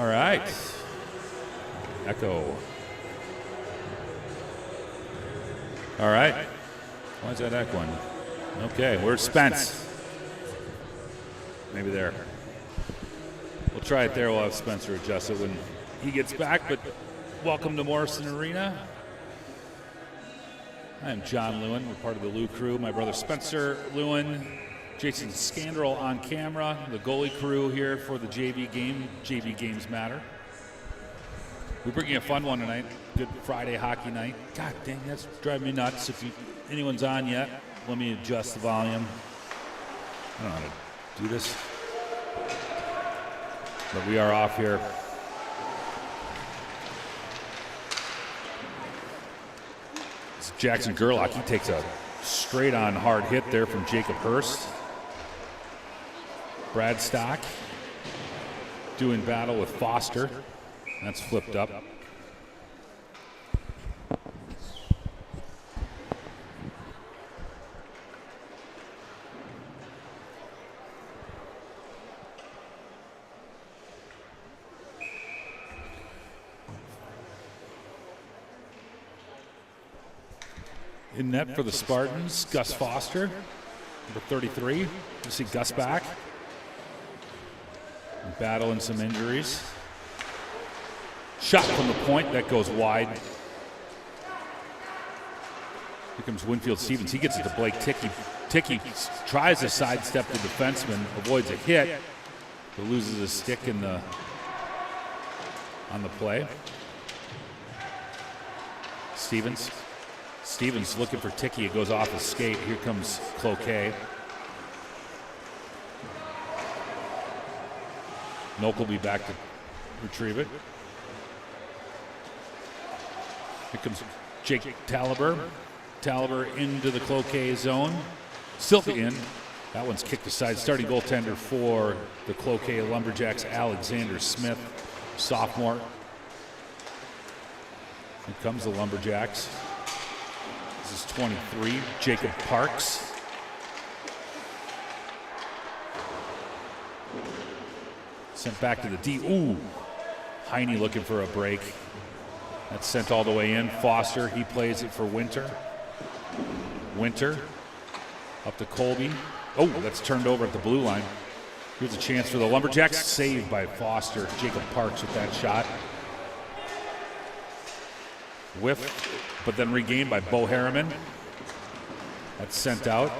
All right. Echo. All right. Why is that echoing? Okay, where's Spence? Maybe there. We'll try it there. We'll have Spencer adjust it when he gets back. But welcome to Morrison Arena. I am John Lewin. We're part of the Lou crew. My brother Spencer Lewin, Jason Scandrel on camera, the goalie crew here for the JV game. JV games matter. We bring you a fun one tonight. Good Friday hockey night. God dang, that's driving me nuts. If anyone's on yet, let me adjust the volume. I don't know how to do this. But we are off here. It's Jackson Gerlach. He takes a straight-on hard hit there from Jacob Hurst. Brad Stock doing battle with Foster. That's flipped up. In net for the Spartans, Gus Foster, number 33. You see Gus back. Battling some injuries. Shot from the point, that goes wide. Here comes Winfield Stevens. He gets it to Blake Ticky. Ticky tries to sidestep the defenseman, avoids a hit, but loses a stick on the play. Stevens looking for Ticky. It goes off his skate. Here comes Cloquet. Noak will be back to retrieve it. Here comes Jake Taliber. Taliber into the Cloquet zone. Still in. That one's kicked aside. Starting goaltender for the Cloquet Lumberjacks, Alexander Smith, sophomore. Here comes the Lumberjacks. This is 23, Jacob Parks. Sent back to the D. Ooh, Heine looking for a break. That's sent all the way in. Foster, he plays it for Winter. Winter up to Colby. Oh, that's turned over at the blue line. Here's a chance for the Lumberjacks. Saved by Foster. Jacob Parks with that shot. Whiff, but then regained by Bo Harriman. That's sent out.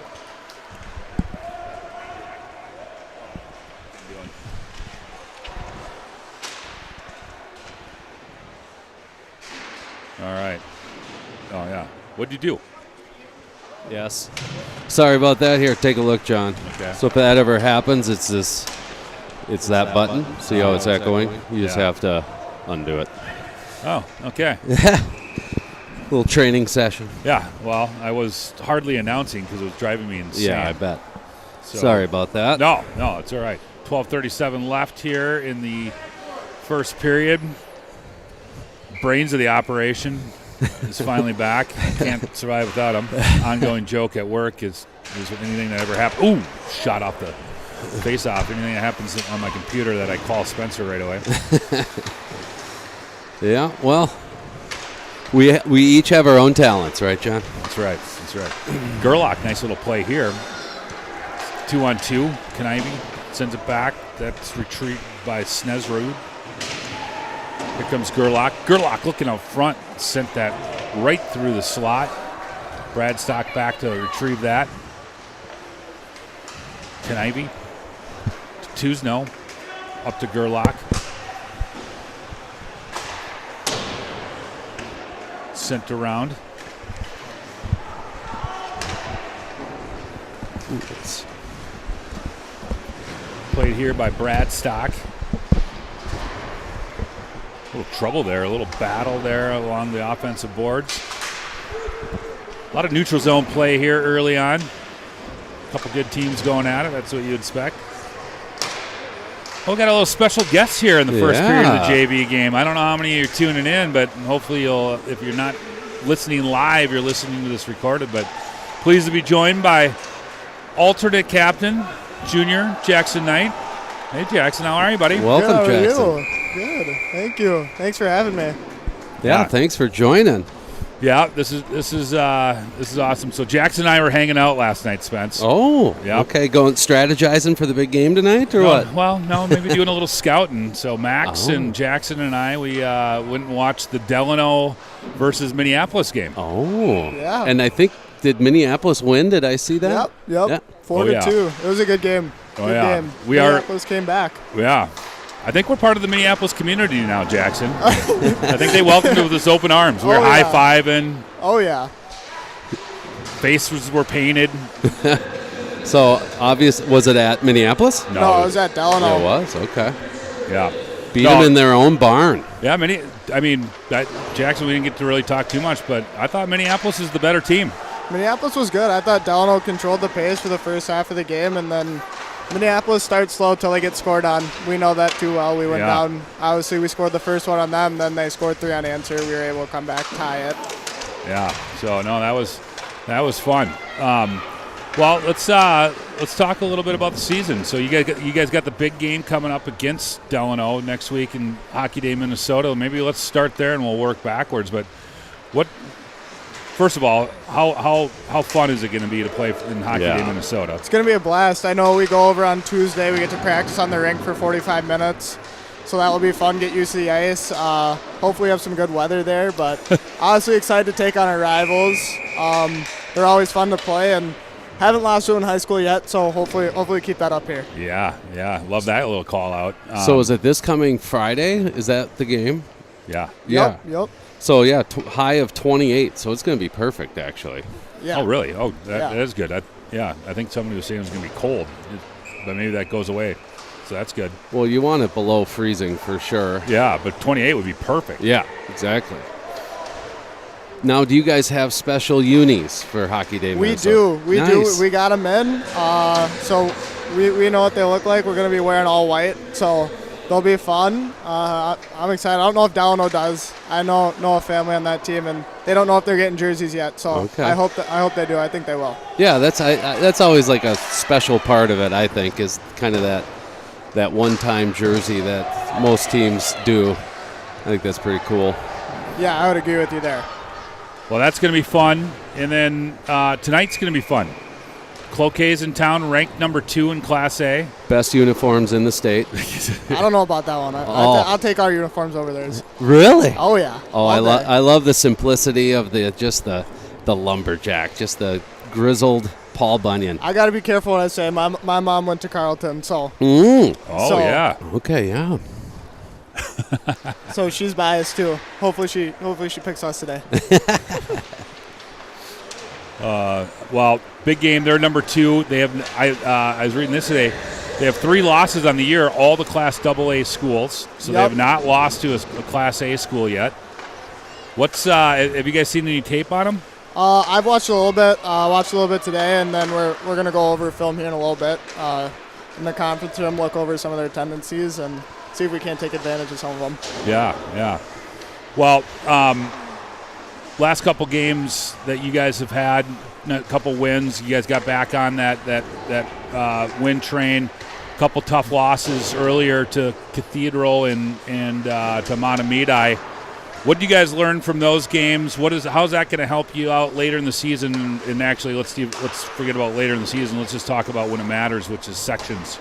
All right. Oh, yeah. What'd you do? Yes. Sorry about that. Here, take a look, John. Okay. So if that ever happens, it's that button. See how it's echoing? You just have to undo it. Oh, okay. Little training session. Yeah, well, I was hardly announcing because it was driving me insane. Yeah, I bet. So, sorry about that. No, it's all right. 12:37 left here in the first period. Brains of the operation is finally back. Can't survive without him. Ongoing joke at work is anything that ever happened. Ooh, shot off the face-off. Anything that happens on my computer that I call Spencer right away. Yeah, well, we each have our own talents, right, John? That's right. Gerlach, nice little play here. 2-on-2. Knive sends it back. That's retrieved by Snesrud. Here comes Gerlach. Gerlach looking out front. Sent that right through the slot. Brad Stock back to retrieve that. Knive. Tuzno. Up to Gerlach. Sent around. Played here by Brad Stock. A little trouble there, a little battle there along the offensive boards. A lot of neutral zone play here early on. A couple good teams going at it. That's what you'd expect. Well, we got a little special guest here in the first period of the JV game. I don't know how many of you are tuning in, but hopefully you'll, if you're not listening live, you're listening to this recorded. But pleased to be joined by alternate captain, junior Jackson Knight. Hey, Jackson, how are you, buddy? Welcome, Good, Jackson. You? Good. Thank you. Thanks for having me. Yeah, thanks for joining. Yeah, this is awesome. So Jackson and I were hanging out last night, Spence. Oh, Yep. okay. Going strategizing for the big game tonight, or what? Well, no, maybe doing a little scouting. So Max and Jackson and I, we went and watched the Delano versus Minneapolis game. Oh, Yeah. And I think, did Minneapolis win? Did I see that? Yep. Yeah. 4-2. It was a good game. Oh, Good yeah. game. We are- Minneapolis came back. Yeah. I think we're part of the Minneapolis community now, Jackson. I think they welcomed us with this open arms. We're high-fiving. Oh, yeah. Faces were painted. So, was it at Minneapolis? No, it was at Delano. It was? Okay. Yeah. Beat them in their own barn. Yeah, Jackson, we didn't get to really talk too much, but I thought Minneapolis is the better team. Minneapolis was good. I thought Delano controlled the pace for the first half of the game, and then Minneapolis starts slow till they get scored on. We know that too well. We went down. Obviously, we scored the first one on them, then they scored 3 unanswered. We were able to come back, tie it. Yeah. So no, that was fun. Well, let's talk a little bit about the season. So you guys got the big game coming up against Delano next week in Hockey Day, Minnesota. Maybe let's start there and we'll work backwards. But first of all, how fun is it going to be to play in Hockey Day, Minnesota? It's going to be a blast. I know we go over on Tuesday. We get to practice on the rink for 45 minutes. So that will be fun, get used to the ice. Hopefully have some good weather there. But honestly excited to take on our rivals. They're always fun to play and haven't lost to in high school yet. So hopefully keep that up here. Yeah. Love that little call out. So is it this coming Friday? Is that the game? Yeah. Yep. So, high of 28. So it's going to be perfect, actually. Yeah. Oh, really? Oh, that is good. I think somebody was saying it was going to be cold, but maybe that goes away. So that's good. Well, you want it below freezing for sure. Yeah, but 28 would be perfect. Yeah, exactly. Now, do you guys have special unis for Hockey Day? We Minnesota? do. We Nice. do. We got them in. So we know what they look like. We're going to be wearing all white. So they'll be fun. I'm excited. I don't know if Delano does. I know a family on that team, and they don't know if they're getting jerseys yet. So Okay. I hope they do. I think they will. Yeah, that's always like a special part of it, I think, is kind of that one-time jersey that most teams do. I think that's pretty cool. Yeah, I would agree with you there. Well, that's going to be fun. And then tonight's going to be fun. Cloquet's in town, ranked number 2 in Class A. Best uniforms in the state. I don't know about that one. I'll take our uniforms over theirs. Really? Oh, yeah. Oh, I love the simplicity of the lumberjack, just the grizzled Paul Bunyan. I got to be careful what I say. My mom went to Carlton, so. Oh, yeah. Okay, yeah. So she's biased too. Hopefully she picks us today. Well, big game. They're number 2. They have. I was reading this today. They have 3 losses on the year, all the Class AA schools. So they have not lost to a Class A school yet. Have you guys seen any tape on them? I've watched a little bit. Watched a little bit today, and then we're gonna go over film here in a little bit in the conference room. Look over some of their tendencies and see if we can't take advantage of some of them. Yeah. Well, last couple games that you guys have had, a couple wins. You guys got back on that win train. A couple tough losses earlier to Cathedral and to Montemedi. What did you guys learn from those games? How's that going to help you out later in the season? And actually, let's forget about later in the season. Let's just talk about when it matters, which is sections.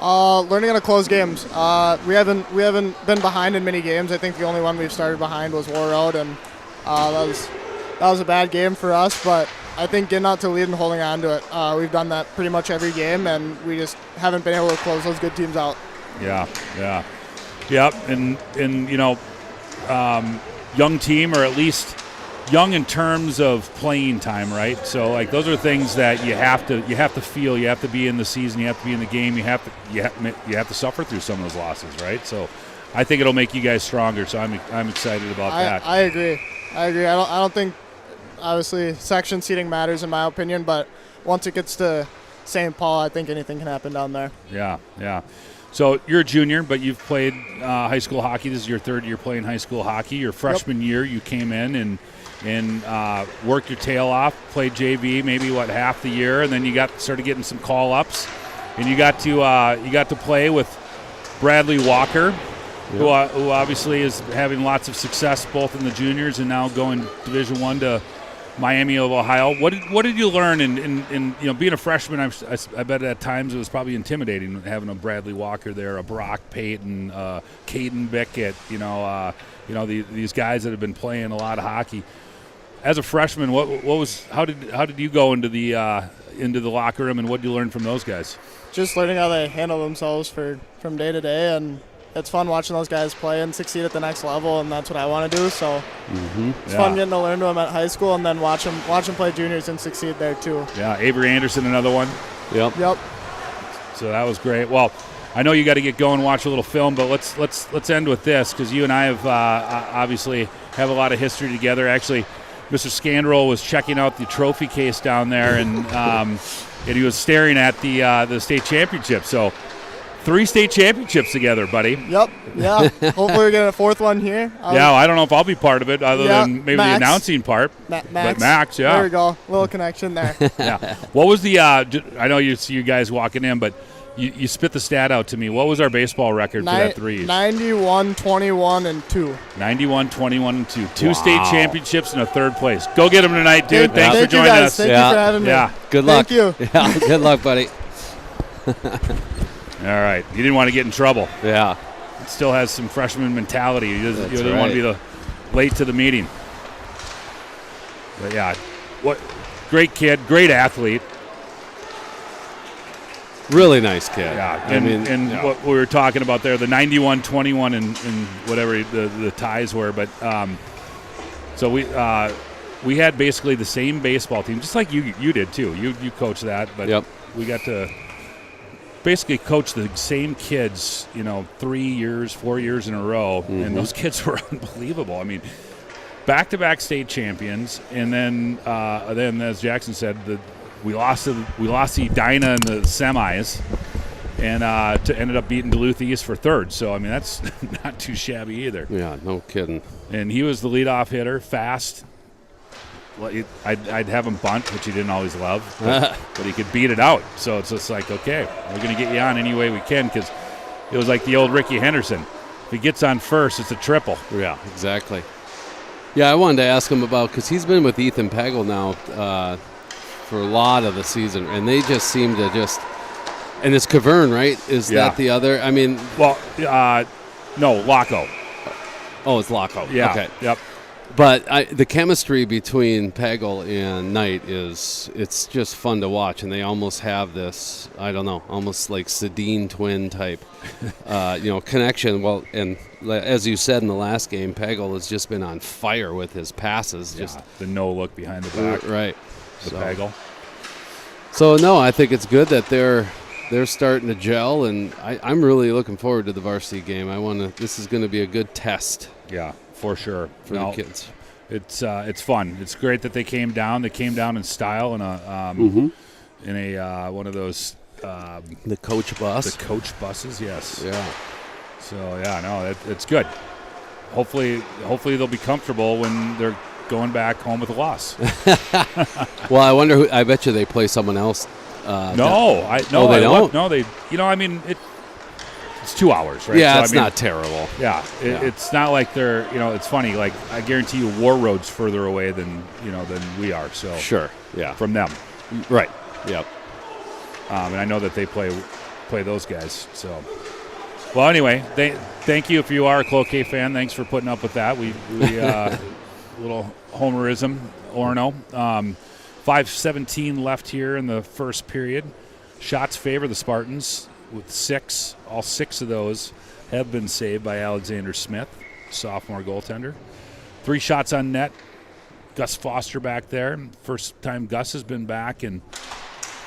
Learning how to close games. We haven't been behind in many games. I think the only one we've started behind was War Road, and that was a bad game for us. But I think getting out to the lead and holding on to it, we've done that pretty much every game, and we just haven't been able to close those good teams out. Yeah. And young team, or at least young in terms of playing time, right? So like those are things that you have to feel. You have to be in the season. You have to be in the game. You have to suffer through some of those losses, right? So I think it'll make you guys stronger. So I'm excited about that. I agree. I don't think obviously section seating matters in my opinion, but once it gets to St. Paul, I think anything can happen down there. Yeah. So you're a junior, but you've played high school hockey. This is your 3rd year playing high school hockey. Your freshman year, you came in and worked your tail off, played JV maybe half the year, and then you started getting some call ups, and you got to play with Bradley Walker, who obviously is having lots of success both in the juniors and now going Division I to Miami of Ohio. What did you learn in being a freshman? I bet at times it was probably intimidating having a Bradley Walker there, a Brock Payton, Caden Bickett. These guys that have been playing a lot of hockey. As a freshman, how did you go into the locker room, and what did you learn from those guys? Just learning how they handle themselves from day to day, and it's fun watching those guys play and succeed at the next level, and that's what I want to do. So it's fun getting to learn to them at high school, and then watch them play juniors and succeed there too. Yeah, Avery Anderson, another one. Yep. So that was great. Well, I know you got to get going, watch a little film, but let's end with this, because you and I have obviously have a lot of history together. Actually, Mr. Scandrel was checking out the trophy case down there, and he was staring at the state championship. So 3 state championships together, buddy. Yep. Yeah. Hopefully we get a 4th one here. I don't know if I'll be part of it other than maybe Max. the announcing part. Max. But Max, yeah. There we go. Little connection there. Yeah. What was the I know you see you guys walking in, but you spit the stat out to me. What was our baseball record for that 3? 91, 21, and 2. 91, 21, and 2. 2 state championships and a 3rd place. Go get them tonight, dude. Thanks for joining us. Thank you for having me. Yeah. Good luck. Thank you. Yeah, good luck, buddy. All right. You didn't want to get in trouble. Yeah. It still has some freshman mentality. You didn't want to be late to the meeting. But, yeah, great kid, great athlete. Really nice kid. Yeah, what we were talking about there, the 91, 21, and whatever the ties were. But so we had basically the same baseball team, just like you did too. You coached that, but we got to basically coach the same kids, 4 years in a row, and those kids were unbelievable. I mean, back-to-back state champions, and then as Jackson said, we lost to Edina in the semis, and ended up beating Duluth East for 3rd. So I mean, that's not too shabby either. Yeah, no kidding. And he was the leadoff hitter, fast. I'd have him bunt, which he didn't always love, but he could beat it out. So it's just like, okay, we're going to get you on any way we can, because it was like the old Ricky Henderson. If he gets on first, it's a triple. Yeah, exactly. Yeah, I wanted to ask him about, because he's been with Ethan Pagel now for a lot of the season, and they just seem to and it's Cavern, right? Is that the other? I mean, well, no, Laco. Oh, it's Laco. Yeah. Okay. Yep. But the chemistry between Pagel and Knight it's just fun to watch, and they almost have this, I don't know, almost like Sedin twin type, connection. Well, and as you said in the last game, Pagel has just been on fire with his passes. Just the no look behind the back. Right. Pagel. So no, I think it's good that they're starting to gel, and I'm really looking forward to the varsity game. This is going to be a good test. Yeah, for sure. For the kids. It's fun. It's great that they came down. They came down in style in a one of those the coach bus. The coach buses, yes. Yeah. So it's good. Hopefully they'll be comfortable when they're going back home with a loss. Well, I wonder I bet you they play someone else. They don't. No, they. It's 2 hours, right? Yeah, so, it's not terrible. Yeah, it's not like they're. It's funny. Like, I guarantee you, War Road's further away than we are. So sure, yeah, from them, right? Yep. And I know that they play those guys. So, well, anyway, thank you if you are a Cloquet fan. Thanks for putting up with that. We little homerism, Orono. 5:17 left here in the first period. Shots favor the Spartans with 6. All 6 of those have been saved by Alexander Smith, sophomore goaltender. 3 shots on net. Gus Foster back there. First time Gus has been back in a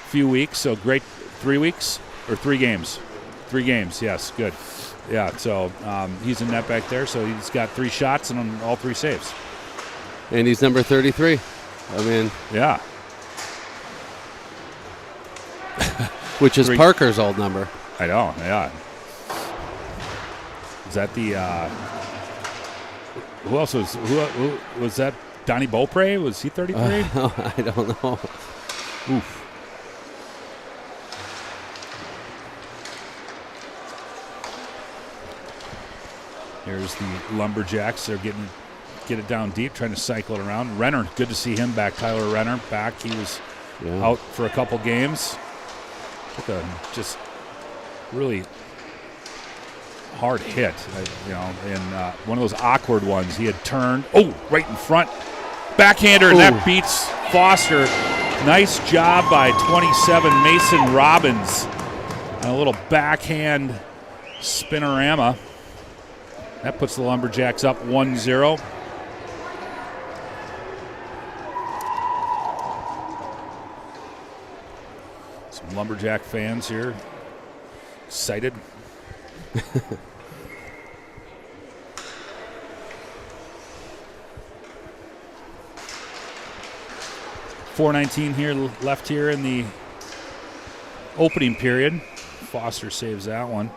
few weeks, so great. 3 weeks or 3 games? 3 games, yes, good. Yeah, so he's in net back there, so he's got 3 shots and all 3 saves. And he's number 33. I mean, yeah. Which is Parker's old number. I know, yeah. Is that the who else was who was that? Donnie Beaupre? Was he 33? I don't know. Oof. Here's the Lumberjacks. They're get it down deep, trying to cycle it around. Renner, good to see him back. Tyler Renner back. He was out for a couple games. Took a just really hard hit, in one of those awkward ones. He had turned, right in front. Backhander, and that beats Foster. Nice job by 27 Mason Robbins. And a little backhand spinorama. That puts the Lumberjacks up 1-0. Some Lumberjack fans here. Excited. 4:19 here left here in the opening period. Foster saves that one.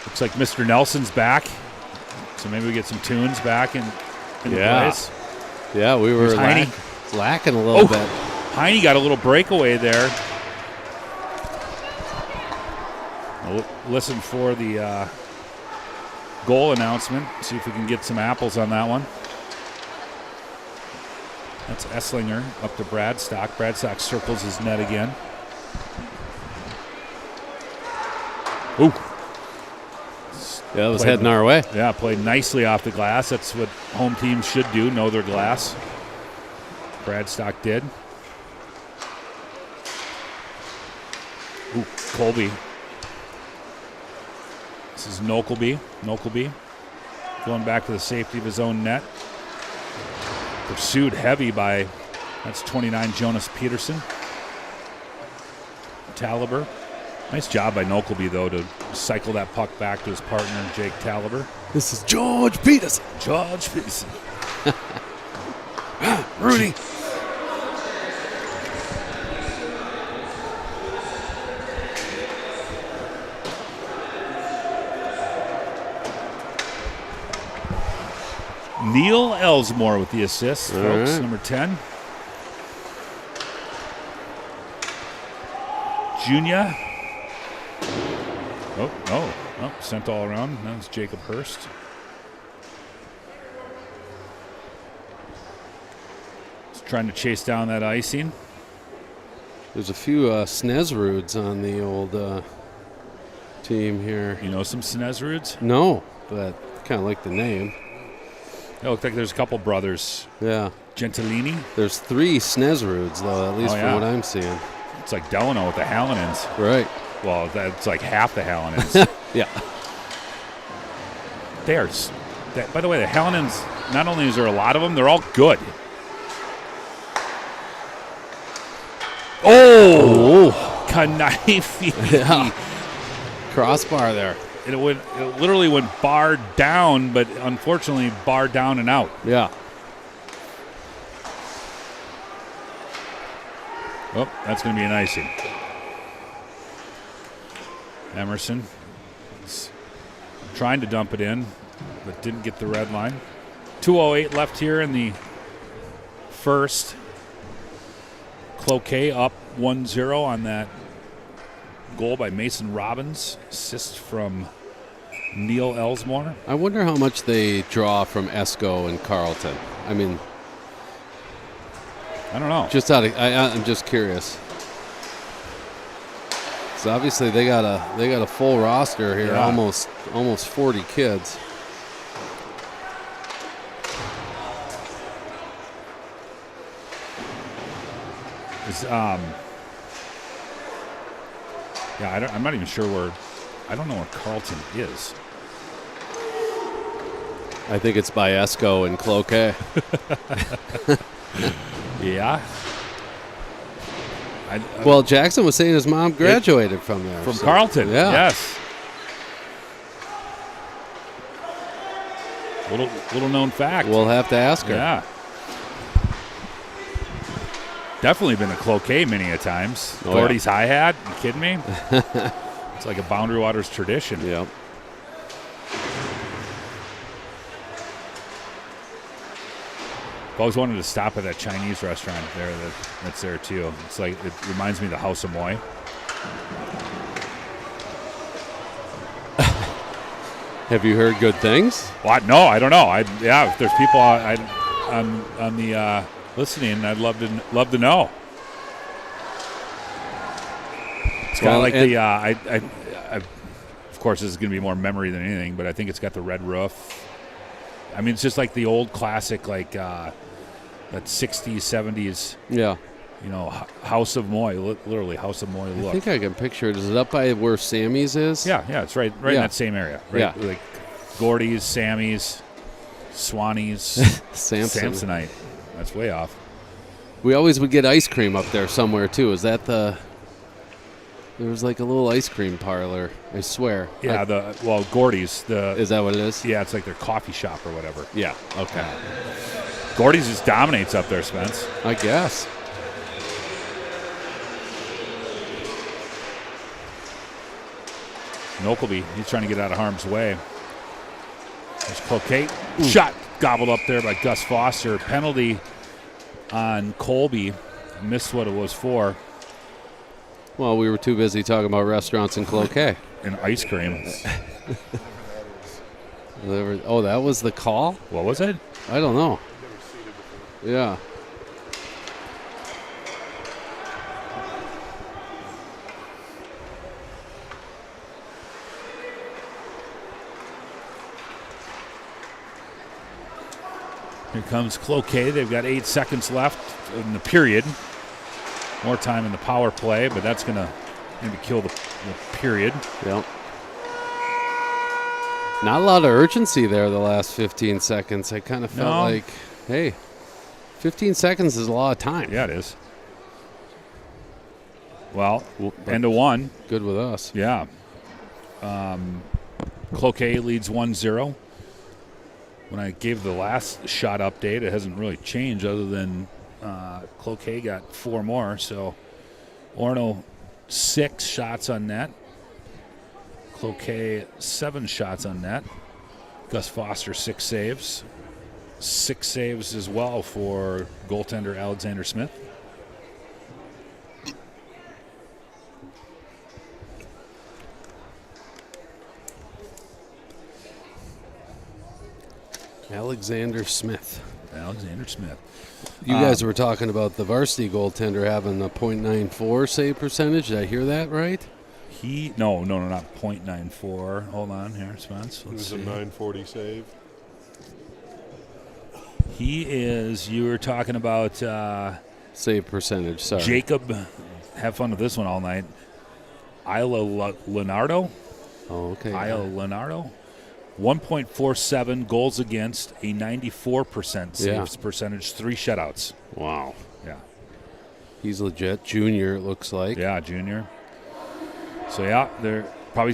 Looks like Mr. Nelson's back, so maybe we get some tunes back in the place. Yeah, we were lacking a little bit. Heine got a little breakaway there. We'll listen for the goal announcement, see if we can get some apples on that one. That's Esslinger up to Bradstock. Bradstock circles his net again. Ooh. Yeah, it was heading our way. Yeah, played nicely off the glass. That's what home teams should do, know their glass. Bradstock did. Ooh, Colby. This is Nokelby. Going back to the safety of his own net. Pursued heavy by, that's 29 Jonas Peterson. Taliber. Nice job by Nokelby, though, to cycle that puck back to his partner, Jake Taliber. This is George Peterson. Rudy. Neil Elsmore with the assist, folks, number 10. Junior. Sent all around. That was Jacob Hurst. He's trying to chase down that icing. There's a few Snesruds on the old team here. You know some Snesruds? No, but kind of like the name. It looked like there's a couple brothers. Yeah. Gentilini. There's 3 Snesruds, though, at least from what I'm seeing. It's like Delano with the Hallinans. Right. Well, that's like half the Hallinans. Yeah. They are. By the way, the Hallinans, not only is there a lot of them, they're all good. Knife. Yeah. Crossbar there. It literally went bar down, but unfortunately bar down and out. Yeah. Oh, that's going to be an icing. Emerson is trying to dump it in, but didn't get the red line. 2:08 left here in the first. Cloquet up 1-0 on that goal by Mason Robbins. Assist from Neil Elsmore. I wonder how much they draw from Esko and Carlton. I mean, I don't know. I'm just curious. So obviously they got a full roster here, almost 40 kids. I'm not even sure where. I don't know where Carlton is. I think it's by Esko and Cloquet. Yeah. Well, Jackson was saying his mom graduated from there. From Carlton, yeah. Yes. Little known fact. We'll have to ask her. Yeah. Definitely been to Cloquet many a times. Gordy's hi-hat. You kidding me? It's like a Boundary Waters tradition. Yep. I've always wanted to stop at that Chinese restaurant there that's there too. It's like, it reminds me of the House of Moy. Have you heard good things? What? No, I don't know. If there's people on the listening, I'd love to know. It's kind of like of course, this is going to be more memory than anything, but I think it's got the red roof. I mean, it's just like the old classic, like that 60s, 70s. Yeah. House of Moy, literally House of Moy look. I think I can picture it. Is it up by where Sammy's is? Yeah, it's right in that same area. Right? Yeah. Like Gordy's, Sammy's, Swanee's, Samsonite. That's way off. We always would get ice cream up there somewhere, too. Is that there was like a little ice cream parlor, I swear. Yeah, Gordy's. Is that what it is? Yeah, it's like their coffee shop or whatever. Yeah, okay. Gordy's just dominates up there, Spence. I guess. Nokelby, he's trying to get out of harm's way. There's Cloquet. Shot gobbled up there by Gus Foster. Penalty on Colby. Missed what it was for. Well, we were too busy talking about restaurants in Cloquet. And ice cream. That was the call? What was it? I don't know. Yeah. Here comes Cloquet. They've got 8 seconds left in the period. More time in the power play, but that's going to maybe kill the period. Yep. Not a lot of urgency there the last 15 seconds. I kind of felt like, hey, 15 seconds is a lot of time. Yeah, it is. Well, end of one. Good with us. Yeah. Cloquet leads 1-0. When I gave the last shot update, it hasn't really changed other than Cloquet got 4 more. So Orono 6 shots on net. Cloquet 7 shots on net. Gus Foster 6 saves. 6 saves as well for goaltender Alexander Smith. Alexander Smith. You guys were talking about the varsity goaltender having a .94 save percentage. Did I hear that right? No, not .94. Hold on here, Spence. It was a 940 save. You were talking about save percentage, sorry. Jacob, have fun with this one all night. Isla Leonardo. Oh, okay. Isla Leonardo. 1.47 goals against, a 94% saves percentage, 3 shutouts. Wow. Yeah. He's legit. Junior, it looks like. Yeah, junior. So, they're probably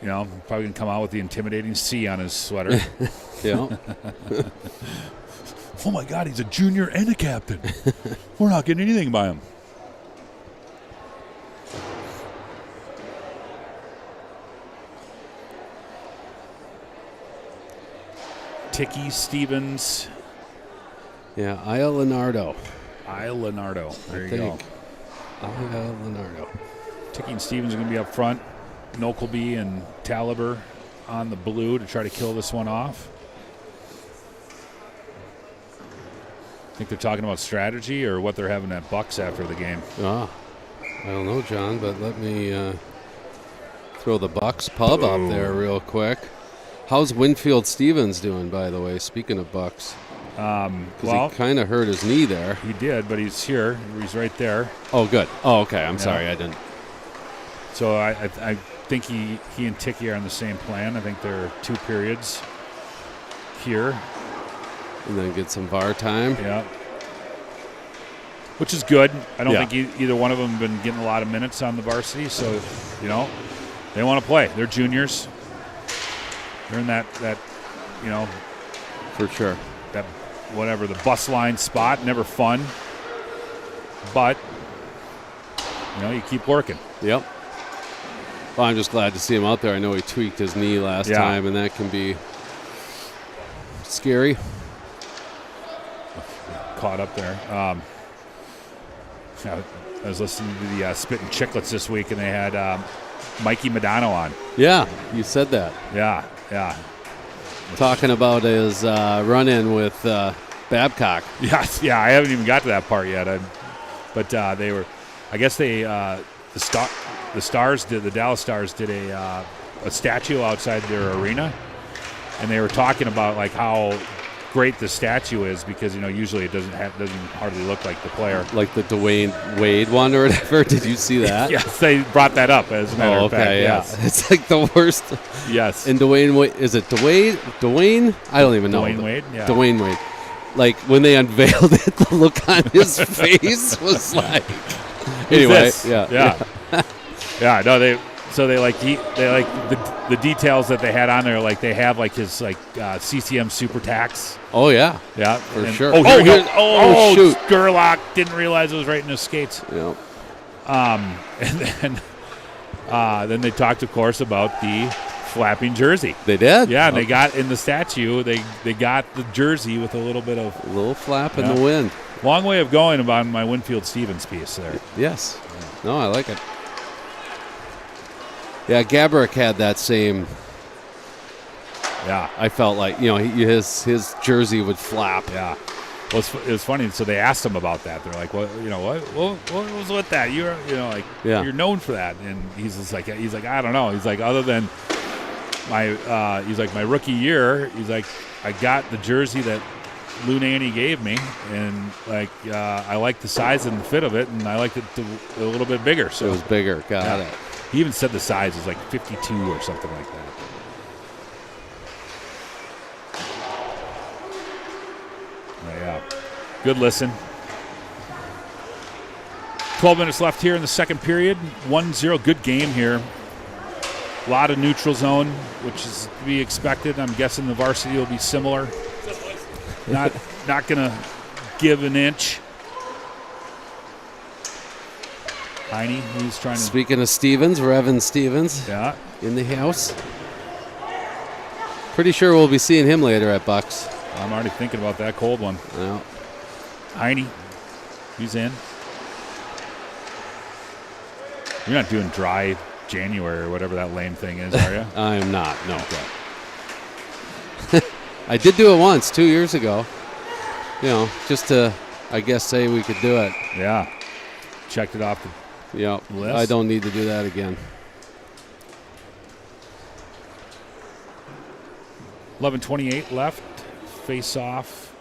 going to come out with the intimidating C on his sweater. Yeah. Oh, my God, he's a junior and a captain. We're not getting anything by him. Ticky, Stevens. Yeah, Isla Leonardo. There you go. Isla Leonardo. Ticky and Stevens are going to be up front. Nokelby and Taliber on the blue to try to kill this one off. Think they're talking about strategy or what they're having at Bucks after the game? I don't know, John, but let me throw the Bucks pub up there real quick. How's Winfield Stevens doing, by the way, speaking of Bucks? Because he kind of hurt his knee there. He did, but he's here. He's right there. Oh, good. Oh, okay. I'm sorry. I didn't. So I think he and Ticky are on the same plan. I think they're 2 periods here. And then get some VAR time. Yeah. Which is good. I don't think either one of them have been getting a lot of minutes on the varsity. So, they want to play. They're juniors. They're in that for sure. That whatever, the bus line spot, never fun. But you keep working. Yep. Well, I'm just glad to see him out there. I know he tweaked his knee last time, and that can be scary. caught up there. I was listening to the Spittin' Chicklets this week, and they had Mikey Madano on. Yeah, you said that. Yeah. Talking about his run-in with Babcock. Yes, yeah. I haven't even got to that part yet. But they were, I guess they the Dallas Stars did a statue outside their arena, and they were talking about like how great the statue is because usually it doesn't hardly look like the player, like the Dwayne Wade one or whatever. Did you see that? Yes, they brought that up as a matter of fact. Yeah. Yes. It's like the worst. Yes. And Dwayne Wade, is it Dwayne? I don't even know. Dwayne Wade. Yeah. Dwayne Wade. Like when they unveiled it, the look on his face was like. Anyway, yeah. No, they like the details that they had on there. Like they have like his CCM Super Tax. Oh yeah, for sure. Oh, shoot! Gerlach didn't realize it was right in his skates. Yeah. And then they talked, of course, about the flapping jersey. They did. Yeah, and they got in the statue. They got the jersey with a little bit of flap in the wind. Long way of going about my Winfield Stevens piece there. Yes. Yeah. No, I like it. Yeah, Gabrick had that same. Yeah, I felt like his jersey would flap. Yeah, well, it was funny. So they asked him about that. They're like, "What was with that? You're known for that." And he's like, I don't know. He's like, other than my rookie year, he's like, I got the jersey that Lou Nanny gave me, and I liked the size and the fit of it, and I liked it a little bit bigger. So it was bigger. Got it. He even said the size was like 52 or something like that. Yeah, good listen. 12 minutes left here in the second period. 1-0, good game here. A lot of neutral zone, which is to be expected. I'm guessing the varsity will be similar. Not going to give an inch. Heine, who's trying to... Speaking of Stevens, Reverend Stevens. Yeah. In the house. Pretty sure we'll be seeing him later at Bucks. I'm already thinking about that cold one. Yeah. Heine, he's in. You're not doing dry January or whatever that lame thing is, are you? I am not, no. Okay. I did do it once 2 years ago. Just to, I guess, say we could do it. Yeah. Checked it off the list. I don't need to do that again. 11:28 left. Face off.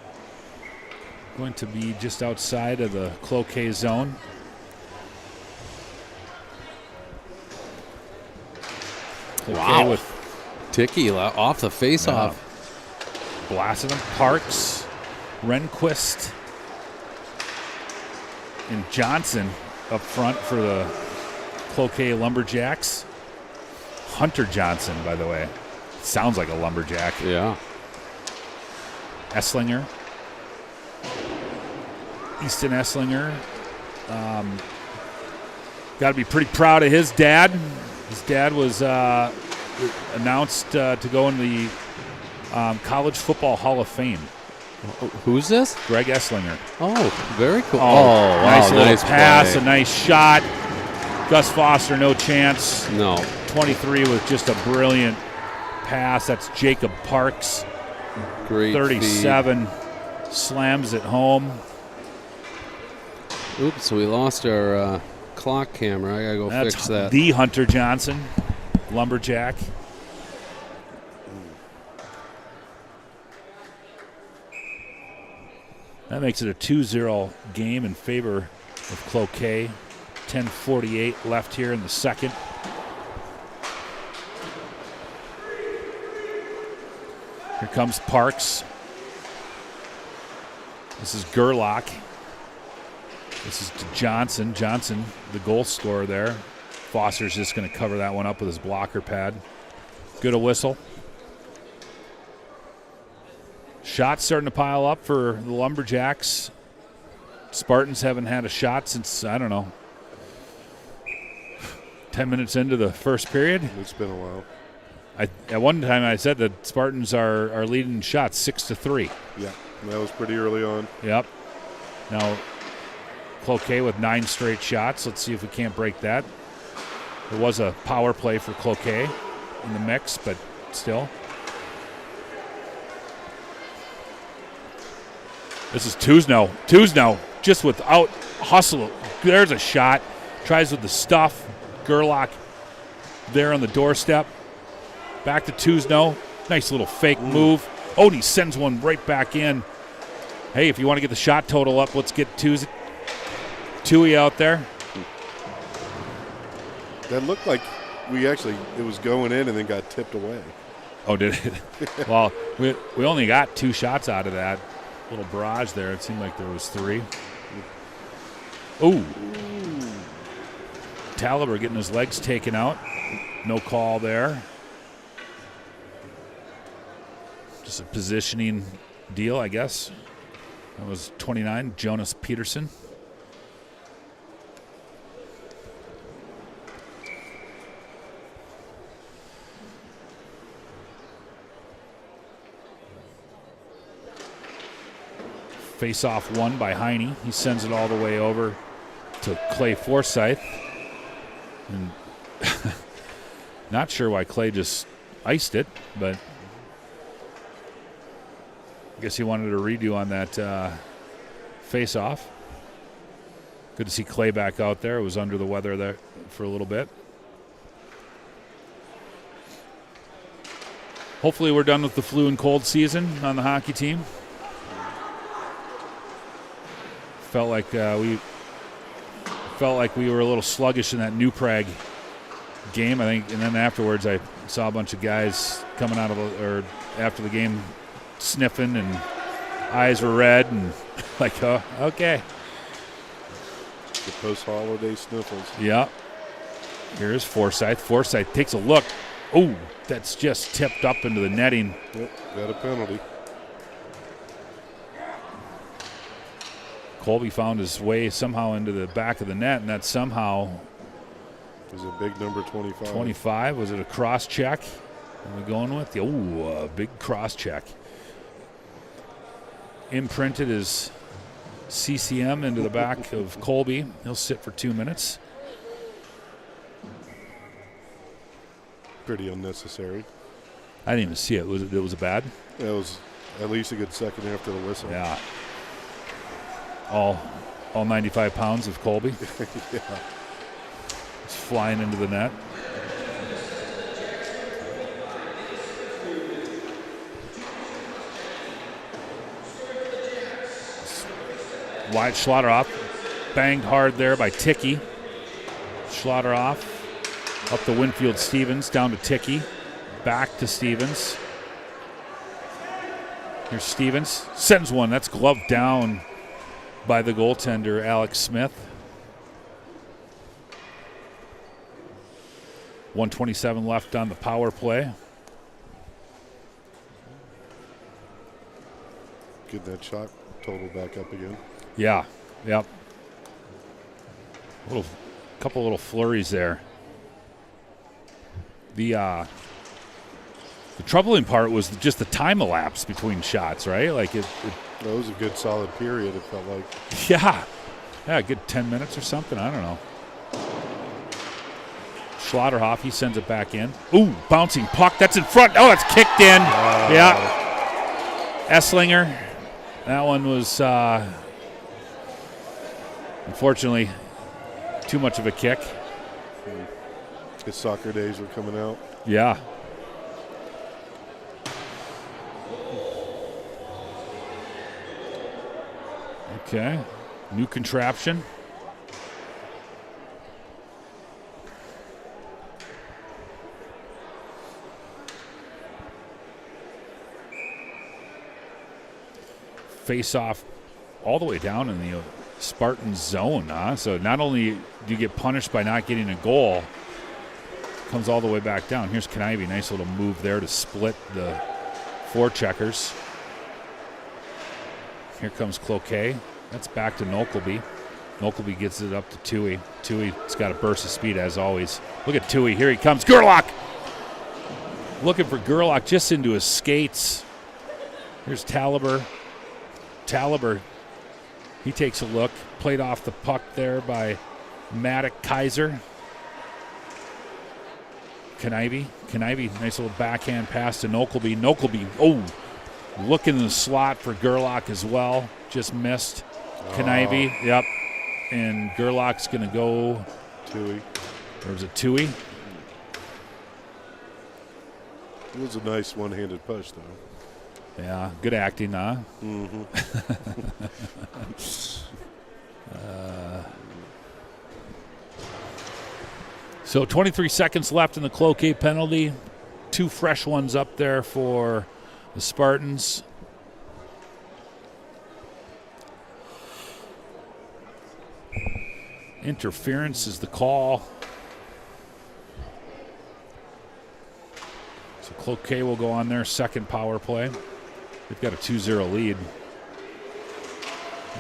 Going to be just outside of the Cloquet zone. Wow. With Ticky off the face-off. Blasting him. Parks, Rehnquist, and Johnson up front for the Cloquet Lumberjacks. Hunter Johnson, by the way. Sounds like a lumberjack. Yeah. Esslinger. Easton Esslinger. Got to be pretty proud of his dad. His dad was announced to go in the College Football Hall of Fame. Who's this? Greg Esslinger. Oh, very cool. Oh, wow, nice pass, play. A nice shot. Gus Foster, no chance. No. 23 with just a brilliant pass. That's Jacob Parks. Great 37 slams it home. Oops, we lost our clock camera. I got to go fix that. The Hunter Johnson, lumberjack. That makes it a 2-0 game in favor of Cloquet. 10:48 left here in the second. Here comes Parks. This is Gerlach. This is to Johnson. Johnson, the goal scorer there. Foster's just going to cover that one up with his blocker pad. Good a whistle. Shots starting to pile up for the Lumberjacks. Spartans haven't had a shot since, 10 minutes into the first period. It's been a while. At one time I said that Spartans are leading shots 6-3. Yeah, that was pretty early on. Yep. Now, Cloquet with 9 straight shots. Let's see if we can't break that. There was a power play for Cloquet in the mix, but still. This is Tuzno. Tuzno just without hustle. There's a shot. Tries with the stuff. Gerlach there on the doorstep. Back to Tuzno. Nice little fake move. Oh, and he sends one right back in. Hey, if you want to get the shot total up, let's get Tui out there. That looked like it was going in and then got tipped away. Oh, did it? Well, we only got 2 shots out of that little barrage there. It seemed like there was 3. Ooh. Taliber getting his legs taken out. No call there. Just a positioning deal, I guess. That was 29, Jonas Peterson. Face-off won by Heine. He sends it all the way over to Clay Forsyth. And not sure why Clay just iced it, but I guess he wanted a redo on that face-off. Good to see Clay back out there. It was under the weather there for a little bit. Hopefully we're done with the flu and cold season on the hockey team. Felt like we were a little sluggish in that New Prague game, I think, and then afterwards I saw a bunch of guys coming out of after the game sniffing and eyes were red and like, oh, okay. The post-holiday sniffles. Yeah. Here's Forsyth. Forsyth takes a look. Oh, that's just tipped up into the netting. Yep, got a penalty. Colby found his way somehow into the back of the net, and that somehow was a big number 25. 25. Was it a cross check? What are we going with? Oh, a big cross check. Imprinted his CCM into the back of Colby. He'll sit for 2 minutes. Pretty unnecessary. I didn't even see it. Was it bad? It was at least a good second after the whistle. Yeah. All 95 pounds of Colby. Yeah. It's flying into the net. Wide Schlotteroff banged hard there by Ticky. Schlotteroff up to Winfield Stevens, down to Ticky, back to Stevens. Here's Stevens, sends one. That's gloved down by the goaltender, Alex Smith. 1:27 left on the power play. Get that shot total back up again. Yeah, yep. Couple little flurries there. The troubling part was just the time elapse between shots, right? Like it That was a good solid period, it felt like. yeah, a good 10 minutes or something. I don't know. Schlotterhoff, he sends it back in. Ooh, bouncing puck. That's in front. Oh, it's kicked in. Yeah. Esslinger. That one was, unfortunately, too much of a kick. His soccer days were coming out. Yeah. Okay. New contraption. Face off all the way down in the Spartan zone, huh? So not only do you get punished by not getting a goal, comes all the way back down. Here's Kniby, nice little move there to split the forecheckers. Here comes Cloquet. That's back to Nokelby. Nokelby gets it up to Tui. Tui's got a burst of speed as always. Look at Tui. Here he comes. Gerlach! Looking for Gerlach just into his skates. Here's Taliber. Taliber He takes a look. Played off the puck there by Maddock Kaiser. Knive, nice little backhand pass to Nokelby. Look in the slot for Gerlach as well. Just missed. Knive, yep. And Gerlach's going to go. Tui. There's a Tui. It was a nice one-handed push, though. Yeah, good acting, huh? Mm-hmm. So 23 seconds left in the Cloquet penalty. 2 fresh ones up there for the Spartans. Interference is the call. So Cloquet will go on their second power play. They've got a 2-0 lead.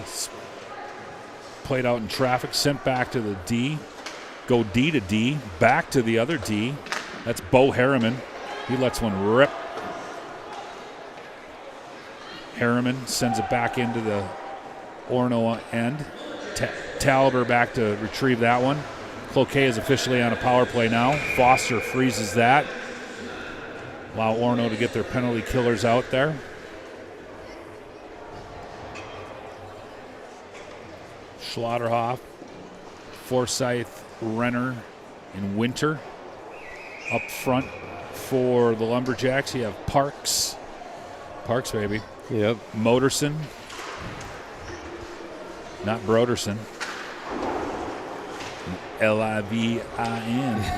It's played out in traffic, sent back to the D. Go D to D, back to the other D. That's Bo Harriman. He lets one rip. Harriman sends it back into the Orono end. Taliber back to retrieve that one. Cloquet is officially on a power play now. Foster freezes that. Allow Orono to get their penalty killers out there. Schlotterhoff, Forsyth, Renner, and Winter. Up front for the Lumberjacks, you have Parks. Parks, baby. Yep. Moderson. Not Broderson. Livin,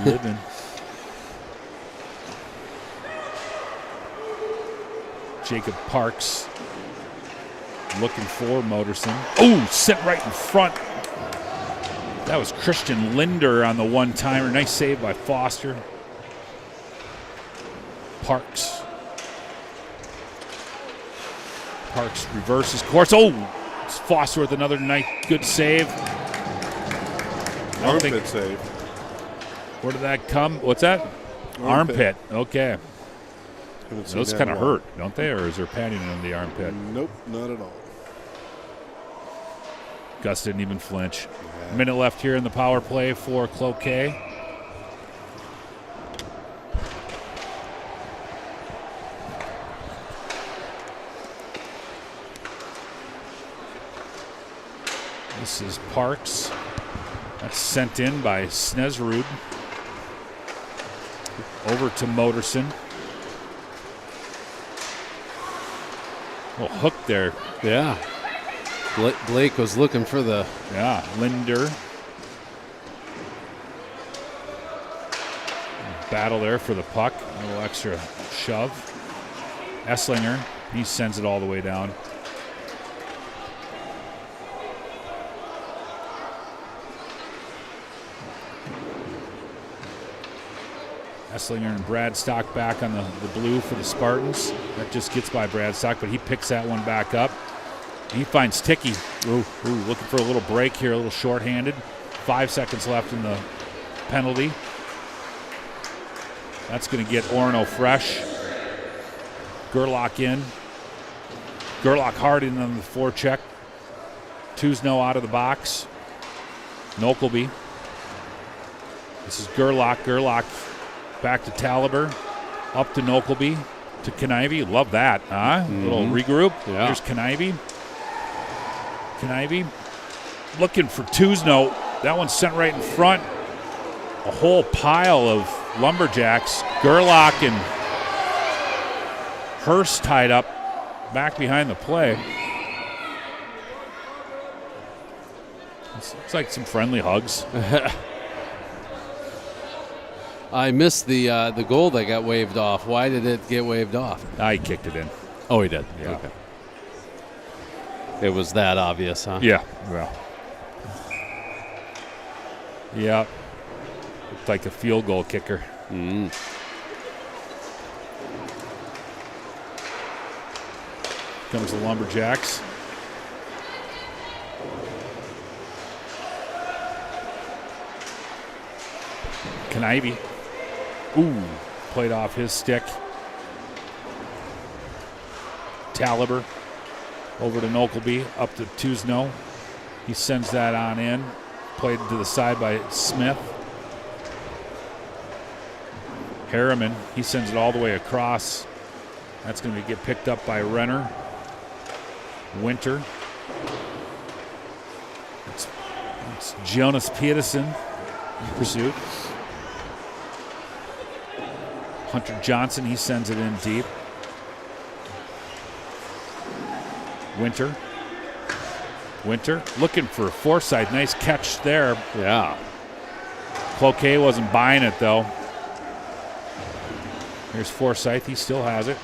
living. Jacob Parks looking for Moderson. Oh, sent right in front. That was Christian Linder on the one-timer. Nice save by Foster. Parks. Parks reverses course. Oh, it's Foster with another nice, good save. Armpit save. Where did that come? What's that? Armpit. Okay. Those kind of hurt, don't they? Or is there padding in the armpit? Nope, not at all. Gus didn't even flinch. Yeah. Minute left here in the power play for Cloquet. This is Parks. That's sent in by Snesrud. Over to Moderson. Oh, hook there. Yeah. Blake was looking for the... Yeah, Linder. Battle there for the puck. A little extra shove. Esslinger, he sends it all the way down. Esslinger and Bradstock back on the blue for the Spartans. That just gets by Bradstock, but he picks that one back up. He finds Ticky. Ooh, looking for a little break here, a little shorthanded. 5 seconds left in the penalty. That's going to get Orono fresh. Gerlach in. Gerlach hard in on the forecheck. Tuzno out of the box. Nokelby. This is Gerlach. Gerlach back to Taliber. Up to Nokelby. To Knive. Love that, huh? Mm-hmm. Little regroup. Yeah. Here's Knive. Knive looking for Tuzno. That one's sent right in front. A whole pile of Lumberjacks. Gerlach and Hurst tied up back behind the play. Looks like some friendly hugs. I missed the goal that got waved off. Why did it get waved off? He kicked it in. Oh, he did? Yeah. Okay. It was that obvious, huh? Yeah. Well. Yeah. Looked like a field goal kicker. Mm. Comes the Lumberjacks. Knive. Ooh, played off his stick. Taliber over to Nokelby, up to Tuzno. He sends that on in. Played to the side by Smith. Harriman, he sends it all the way across. That's going to get picked up by Renner. Winter. It's Jonas Peterson in pursuit. Hunter Johnson, he sends it in deep. Winter looking for Forsyth. Nice catch there. Yeah. Cloquet wasn't buying it, though. Here's Forsyth. He still has it.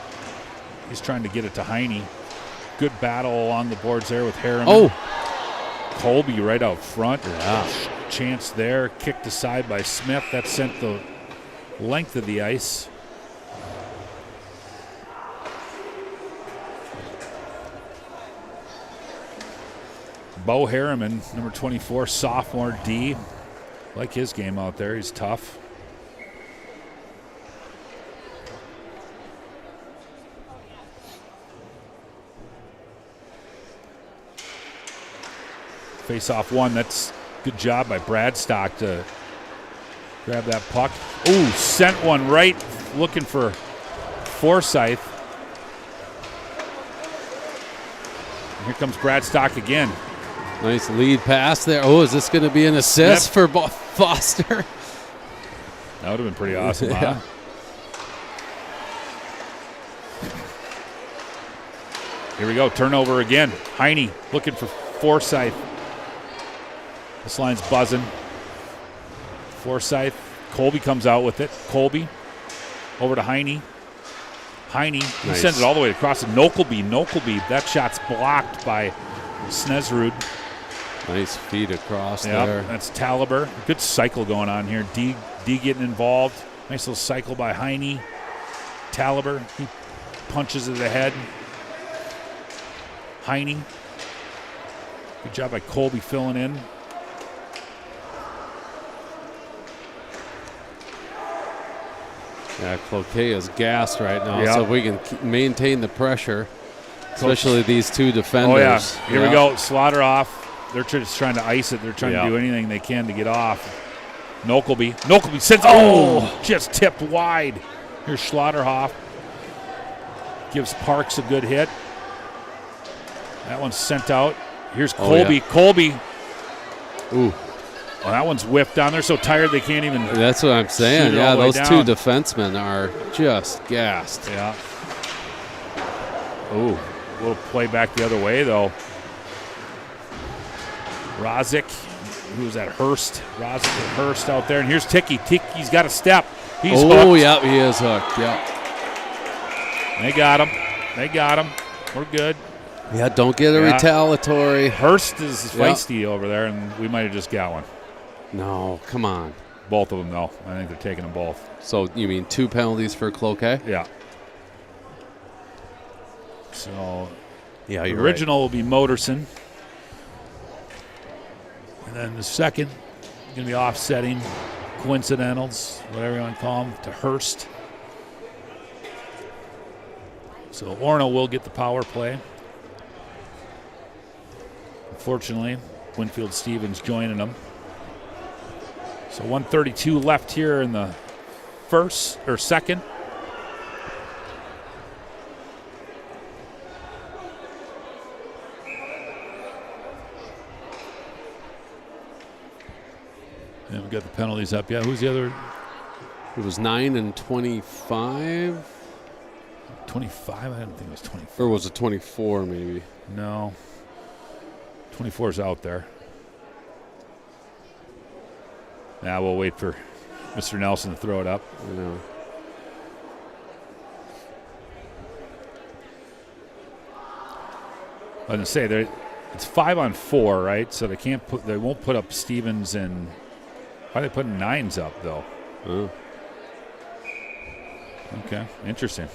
He's trying to get it to Heine. Good battle along the boards there with Harriman. Oh! Colby right out front. Yeah. Chance there. Kicked aside by Smith. That sent the length of the ice. Bo Harriman, number 24, sophomore D. Like his game out there. He's tough. Face-off one. That's good job by Bradstock to grab that puck. Ooh, sent one right, looking for Forsyth. And here comes Bradstock again. Nice lead pass there. Oh, is this going to be an assist for Foster? That would have been pretty awesome, Yeah. huh? Here we go, turnover again. Heine looking for Forsyth. This line's buzzing. Forsyth. Colby comes out with it. Colby over to Heine. Heine, he Nice. sends it all the way across to Nokelby. That shot's blocked by Snesrud. Nice feed across Yeah, there. that's Taliber. Good cycle going on here. D getting involved. Nice little cycle by Heine. Taliber, he punches it ahead. Heine. Good job by Colby filling in. Yeah, Cloquet is gassed right now. Yeah. So if we can maintain the pressure, especially these two defenders. Oh, yeah. Here we go. Slaughter off. They're just trying to ice it. They're trying to do anything they can to get off. Nokelby sends. Just tipped wide. Here's Schlotterhoff. Gives Parks a good hit. That one's sent out. Here's Colby. Yeah. Colby. Ooh. Oh, that one's whiffed down. They're so tired they can't even. That's what I'm saying. shoot it Yeah, all the way those two down. defensemen are just gassed. Yeah. Ooh, a little play back the other way, though. Rozic, who's at Hurst. Rozic at Hurst out there. And here's Ticky. Ticky's got a step. He's hooked. Yeah, he is hooked. Yeah. They got him. We're good. Yeah, don't get a retaliatory. Hurst is feisty over there, and we might have just got one. No, come on. Both of them, though. I think they're taking them both. So you mean 2 penalties for Cloquet? Yeah. So Yeah, the you're original will be Motorson. And then the second going to be offsetting coincidentals, whatever you want to call them, to Hurst. So Orono will get the power play. Unfortunately, Winfield Stevens joining them. So 1:32 left here in the second. And we got the penalties up. Yeah, who's the other? It was 9 and 25. 25? I didn't think it was 24. Or was it 24 maybe? No. 24's out there. Now we'll wait for Mr. Nelson to throw it up. I know. I was going to say, it's 5-on-4, right? So they won't put up Stevens and why are they putting 9s up, though? Oh. Okay, interesting.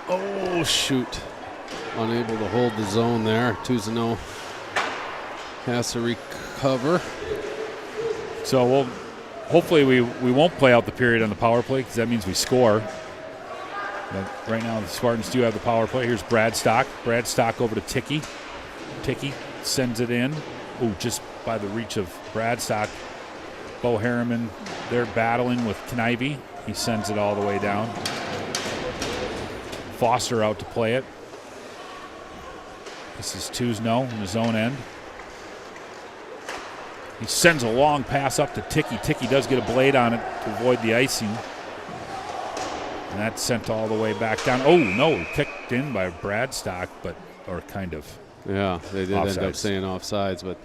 Oh, shoot. Unable to hold the zone there. Tuzano has to recover. So hopefully we won't play out the period on the power play because that means we score. But right now the Spartans do have the power play. Here's Bradstock. Bradstock over to Ticky. Ticky sends it in. Oh, just by the reach of Bradstock. Bo Harriman, they're battling with Knivey. He sends it all the way down. Foster out to play it. This is Tuzno in his own end. He sends a long pass up to Ticky. Ticky does get a blade on it to avoid the icing. And that's sent all the way back down. Oh, no, kicked in by Bradstock, or kind of. Yeah, they did end up saying offsides, but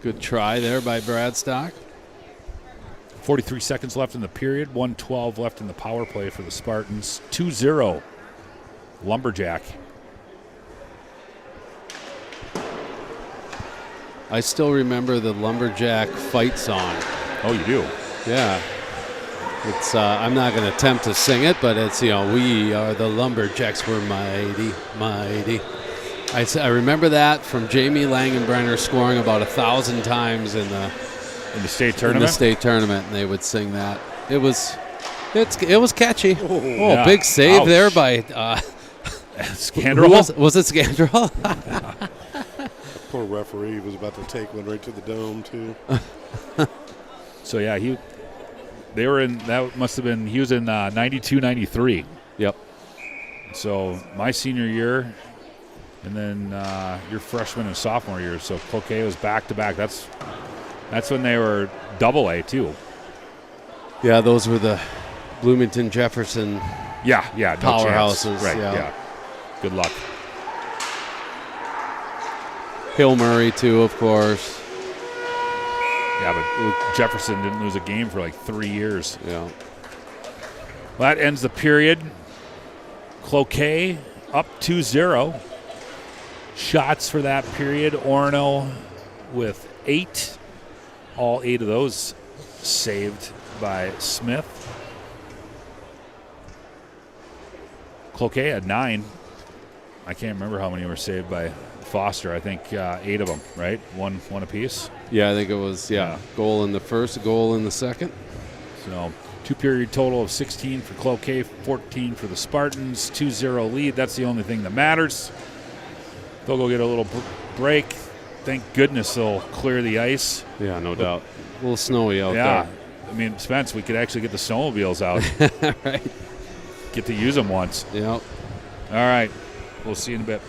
good try there by Bradstock. 43 seconds left in the period, 1:12 left in the power play for the Spartans. 2-0, Lumberjack. I still remember the Lumberjack fight song. Oh, you do? Yeah. It's I'm not going to attempt to sing it, but it's, we are the Lumberjacks, we're mighty, mighty. I remember that from Jamie Langenbrenner scoring about 1,000 times in the state tournament. In the state tournament, and they would sing that. It was catchy. Oh, yeah. Big save Ouch. there by Scandrel. Was it Scandrel? Poor referee was about to take one right to the dome, too. So, yeah, he was in 92, 93. Yep. So, my senior year, and then your freshman and sophomore year. So, Cloquet was back-to-back. That's when they were AA, too. Yeah, those were the Bloomington Jefferson Yeah, no powerhouses. chance. Right, yeah. Good luck. Hill Murray, too, of course. Yeah, but Jefferson didn't lose a game for like 3 years. Yeah. Well, that ends the period. Cloquet up 2-0. Shots for that period. Orono with 8. All 8 of those saved by Smith. Cloquet had 9. I can't remember how many were saved by Foster. I think 8 of them, right? One apiece. Yeah, I think it was, goal in the first, goal in the second. So 2-period total of 16 for Cloquet, 14 for the Spartans, 2-0 lead. That's the only thing that matters. They'll go get a little break. Thank goodness they'll clear the ice. Yeah, no doubt. A little snowy out Yeah. there. I mean, Spence, we could actually get the snowmobiles out. Right. Get to use them once. Yep. All right. We'll see you in a bit.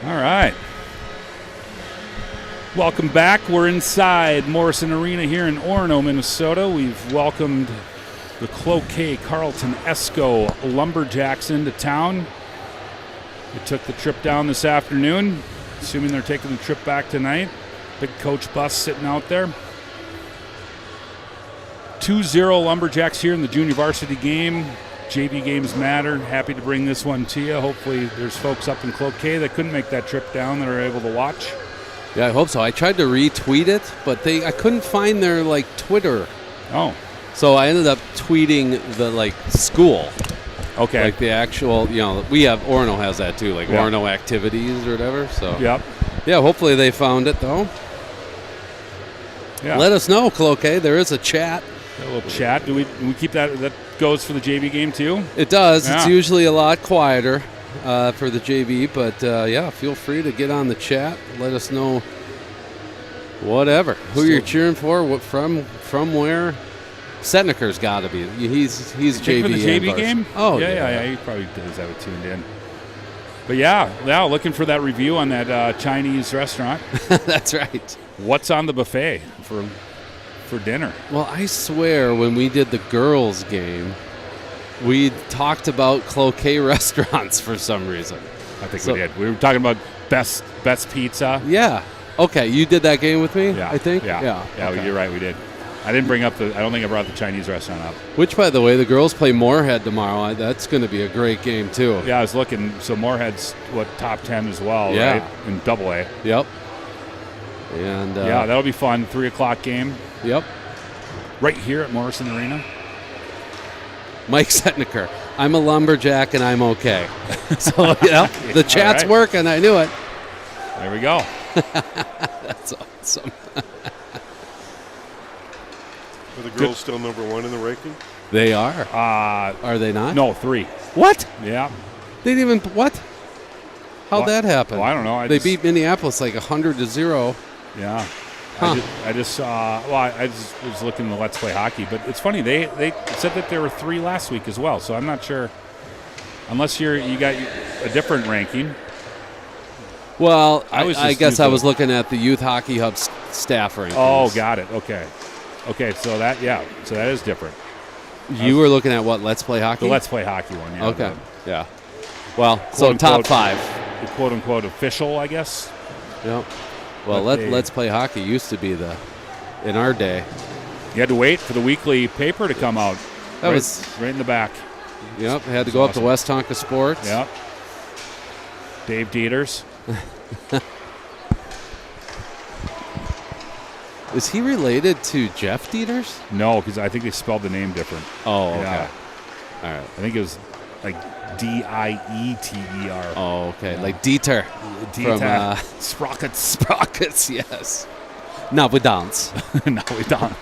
All right. Welcome back. We're inside Morrison Arena here in Orono, Minnesota. We've welcomed the Cloquet, Carlton, Esko Lumberjacks into town. They took the trip down this afternoon, assuming they're taking the trip back tonight. Big coach bus sitting out there. 2-0 Lumberjacks here in the junior varsity game. JV games matter. Happy to bring this one to you. Hopefully there's folks up in Cloquet that couldn't make that trip down that are able to watch. Yeah, I hope so. I tried to retweet it, but I couldn't find their Twitter. Oh. So I ended up tweeting the school. Okay. Like the actual, we have, Orono has that too, Yeah. Orono activities or whatever. So Yep. yeah, hopefully they found it though. Yeah. Let us know, Cloquet. There is a chat. A little chat. Do we keep that? That goes for the JV game too? It does. Yeah. It's usually a lot quieter for the JV, but yeah, feel free to get on the chat. Let us know whatever. Who you're cheering for, what from where. Setniker's got to be. He's JV. For the JV game? Oh, yeah. He probably does have it tuned in. But yeah, looking for that review on that Chinese restaurant. That's right. What's on the buffet for dinner? Well, I swear when we did the girls' game, we talked about Cloquet restaurants for some reason. I think we did. We were talking about best pizza. Yeah. Okay, you did that game with me, Yeah. I think? Yeah. Okay. You're right, we did. I didn't bring up I don't think I brought the Chinese restaurant up. Which, by the way, the girls play Moorhead tomorrow. That's going to be a great game, too. Yeah, I was looking. So Moorhead's, top 10 as well, Yeah. right? In AA. Yep. And yeah, that'll be fun. 3 o'clock game. Yep. Right here at Morrison Arena. Mike Setniker. I'm a lumberjack and I'm okay. So, the chat's right. working. I knew it. There we go. That's awesome. Are the girls still number 1 in the ranking? They are. Are they not? No, 3. What? Yeah. They didn't even. What? How'd Well, that happen? Well, I don't know. They beat Minneapolis 100-0. Yeah. Huh. I just saw. Well, I just was looking at the Let's Play Hockey, but it's funny. They said that there were 3 last week as well. So I'm not sure, unless you got a different ranking. Well, I was I just guess I using- was looking at the Youth Hockey Hub staff rankings. Oh, got it. Okay. So that is different. You were looking at what? Let's Play Hockey? The Let's Play Hockey one. Yeah, Okay. Yeah. Well, so quote, top unquote, 5. The quote unquote official, I guess. Yep. Well, But they- Let's Play Hockey used to be in our day. You had to wait for the weekly paper to come out. That was right in the back. Yep. Had to go up to awesome. West Tonka Sports. Yep. Dave Dieters. Is he related to Jeff Dieters? No, because I think they spelled the name different. Oh, okay. Yeah. All right. I think it was like Dieter. Oh, okay. Like Dieter. Dieter. From Sprockets. Sprockets, yes. Now we dance. No, we don't.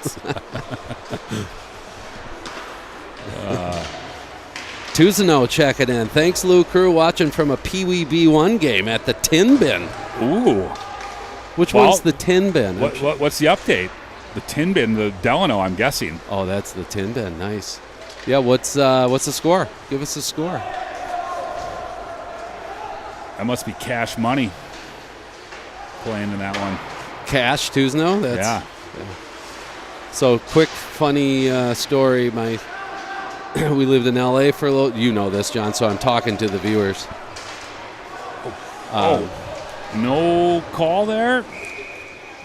Tuzano checking in. Thanks, Lou Crew, watching from a Pee Wee B1 game at the Tin Bin. Ooh. Which Well, one's the Tin Bin? What's the update? The Tin Bin, the Delano, I'm guessing. Oh, that's the Tin Bin. Nice. Yeah, what's the score? Give us a score. That must be Cash Money playing in that one. Cash, Tuzano? Yeah. So, quick, funny story. We lived in L.A. for a little. You know this, John, so I'm talking to the viewers. No call there?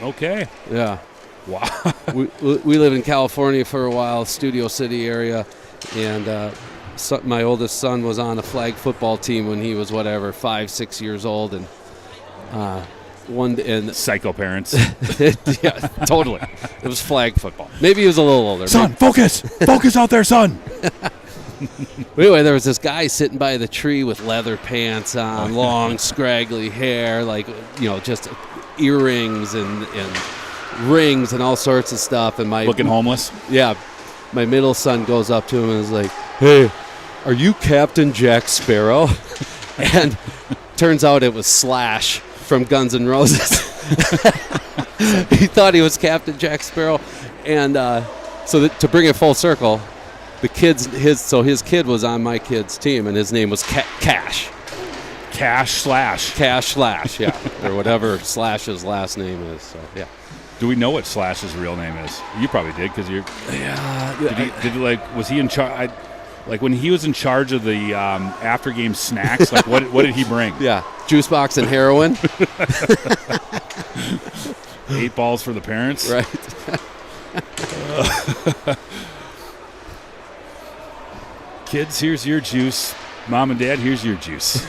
Okay. Yeah. Wow. we lived in California for a while, Studio City area, and my oldest son was on a flag football team when he was 5-6 years old, and Psycho parents. yeah, totally. It was flag football. Maybe he was a little older. Son, focus! Focus out there, son! Anyway, there was this guy sitting by the tree with leather pants on, long, scraggly hair, just earrings and rings and all sorts of stuff. And Looking homeless? Yeah. My middle son goes up to him and is like, "Hey, are you Captain Jack Sparrow?" And turns out it was Slash from Guns N' Roses. He thought he was Captain Jack Sparrow. And to bring it full circle, his kid was on my kid's team, and his name was Cash. Cash Slash. Cash Slash, yeah, or whatever Slash's last name is. So yeah. Do we know what Slash's real name is? You probably did because you're. Yeah. Was he in charge? Like when he was in charge of the after game snacks, like what did he bring? Yeah, juice box and heroin. 8 balls for the parents. Right. Kids, here's your juice. Mom and Dad, here's your juice.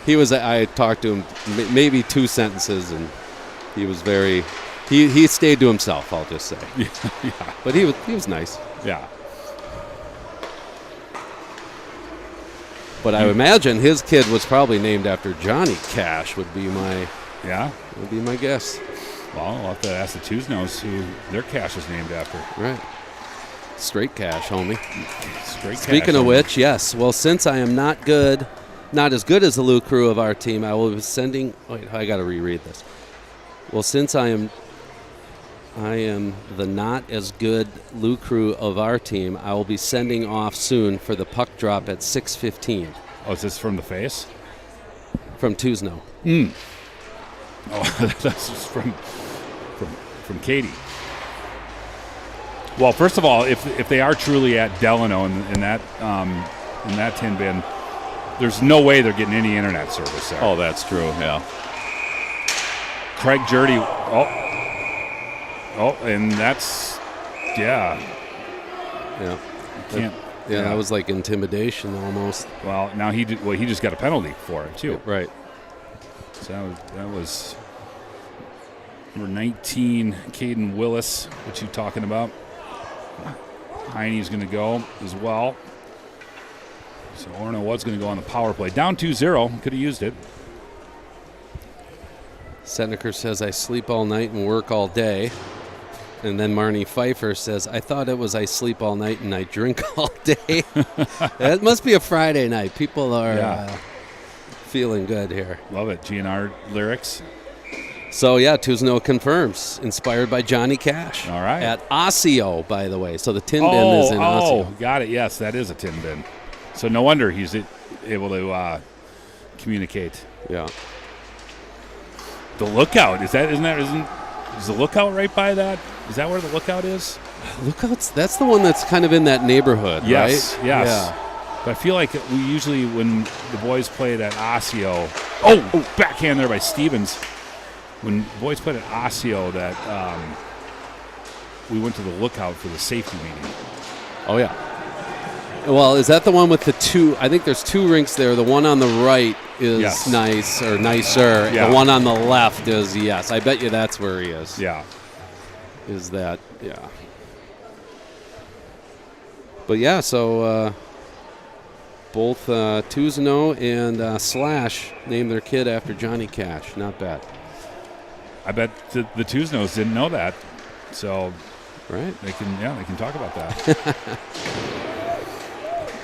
I talked to him maybe 2 sentences, and he was very. He stayed to himself. I'll just say. Yeah. But he was nice. Yeah. But I would imagine his kid was probably named after Johnny Cash. Would be my guess. Well, I'll have to ask the Twos-Knows who their cash is named after. Right. Straight cash, homie. Straight Speaking cash, of which, yes. Well, since I am not as good as the Lou crew of our team, I will be sending. Wait, I got to reread this. Well, since I am the not as good Lou crew of our team, I will be sending off soon for the puck drop at 6:15. Oh, is this from the face? From Twos-Know. Oh, that's just from Katie. Well, first of all, if they are truly at Delano in that tin bin, there's no way they're getting any internet service there. Oh, that's true. Yeah. Craig Jurdy. Oh, and that's Yeah. can't. Yeah, that was like intimidation almost. Well, now he just got a penalty for it too. Right. So that was number 19, Caden Willis. What you talking about? Heine's going to go as well. So Orono was going to go on the power play. Down 2-0. Could have used it. Setniker says, I sleep all night and work all day. And then Marnie Pfeiffer says, I thought it was I sleep all night and I drink all day. It must be a Friday night. People are feeling good here. Love it. GNR lyrics. So, yeah, Twos-Know confirms. Inspired by Johnny Cash. All right. At Osseo, by the way. So the tin bin is in Osseo. Oh, got it. Yes, that is a tin bin. So no wonder he's able to communicate. Yeah. The Lookout. Is the Lookout right by that? Is that where the Lookout is? Lookouts, that's the one that's kind of in that neighborhood, Yes, right? yes. Yeah. But I feel like we usually, when the boys played at Osseo, backhand there by Stevens. When the boys played at Osseo, that we went to the Lookout for the safety meeting. Oh, yeah. Well, is that the one with the 2? I think there's 2 rinks there. The one on the right is nice or nicer. Yeah. The one on the left is yes. I bet you that's where he is. Yeah. Is that, yeah. But, yeah, so both Twos-Know and Slash named their kid after Johnny Cash. Not bad. I bet the Twos-Knows didn't know that. So right. they can talk about that.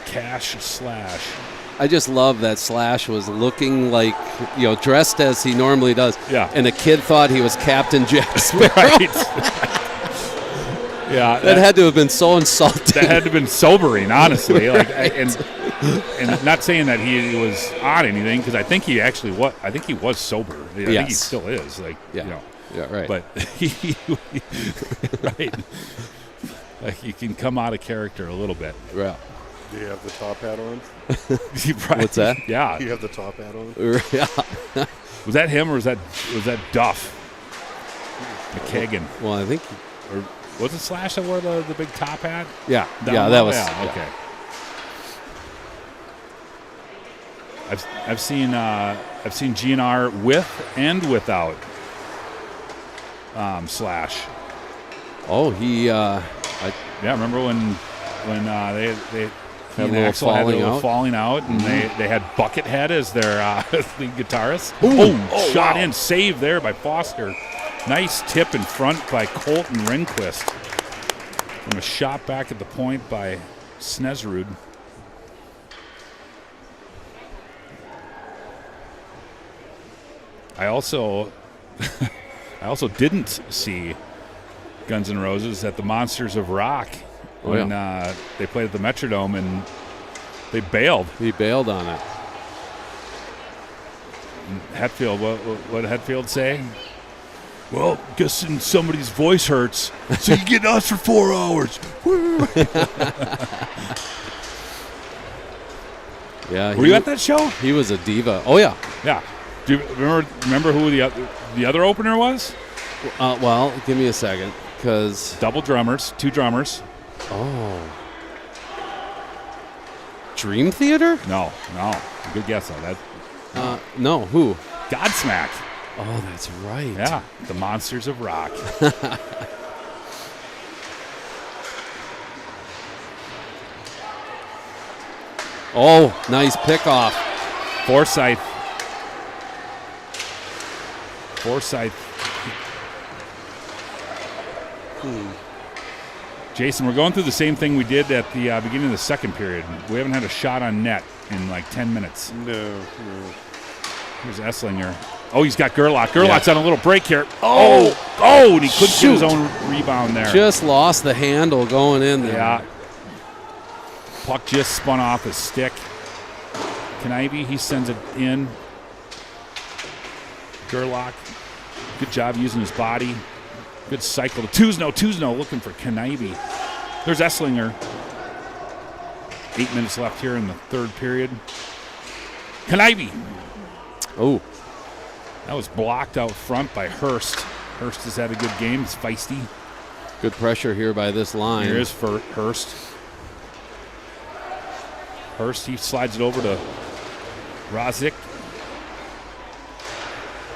Cash Slash. I just love that Slash was looking like, dressed as he normally does. Yeah. And a kid thought he was Captain Jack Sparrow. Right. Yeah. That had to have been so insulting. That had to have been sobering, honestly. Right. And not saying that he was on anything, because I think he actually was. I think he was sober. I think he still is. Yeah, right. But right. Like you can come out of character a little bit. Yeah. Do you have the top hat on? Right. What's that? Yeah. You have the top hat on? Yeah. Was that him or was that Duff? McKagan. Well, I think. Or was it Slash that wore the big top hat? Yeah. Down that low? was. Yeah, okay. I've seen GNR with and without Slash. Oh, he. Remember when they had a little falling out, and they had Buckethead as their lead guitarist. Shot in, save there by Foster. Nice tip in front by Colton Rehnquist from a shot back at the point by Snesrud. I also didn't see Guns N' Roses at the Monsters of Rock when they played at the Metrodome, and they bailed. He bailed on it. Hetfield, what did Hetfield say? Well, guess somebody's voice hurts, so you get us for 4 hours. Woo. Yeah. Were you at that show? He was a diva. Oh, yeah. Yeah. Do you remember who the other opener was? Well, give me a second, because... Double drummers, 2 drummers. Oh. Dream Theater? No. Good guess on that. No, who? Godsmack. Oh, that's right. Yeah, the Monsters of Rock. Oh, nice pickoff. Forsyth. Jason, we're going through the same thing we did at the beginning of the second period. We haven't had a shot on net in like 10 minutes. No. Here's Esslinger. Oh, he's got Gerlach. Gerlach's on a little break here. Oh, and he couldn't get his own rebound there. Just lost the handle going in there. Yeah. Puck just spun off his stick. Knivey, he sends it in. Gerlach, good job using his body. Good cycle to Tuzno looking for Knivey. There's Esslinger. 8 minutes left here in the third period. Knivey. Oh. That was blocked out front by Hurst. Hurst has had a good game. It's feisty. Good pressure here by this line. Here is for Hurst. Hurst, he slides it over to Razik.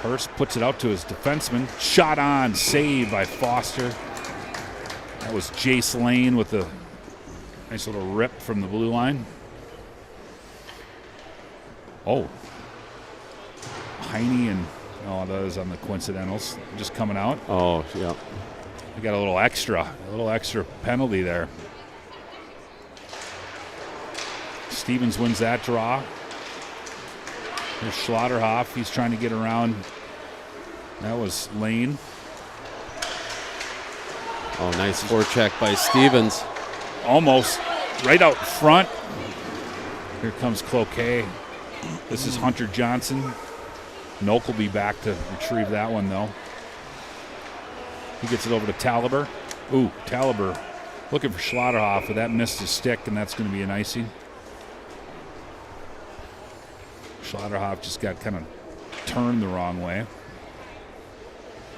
Hurst puts it out to his defenseman. Shot on, saved by Foster. That was Jace Lane with a nice little rip from the blue line. Oh. Heine and, that is on the coincidentals. Just coming out. Oh, yeah. We got a little extra penalty there. Stevens wins that draw. Here's Schlotterhoff. He's trying to get around. That was Lane. Oh, nice forecheck by Stevens. Almost right out front. Here comes Cloquet. This is Hunter Johnson. Noak will be back to retrieve that one, though. He gets it over to Taliber. Ooh, Taliber looking for Schlotterhoff, but that missed his stick, and that's going to be an icing. Schlotterhoff just got kind of turned the wrong way.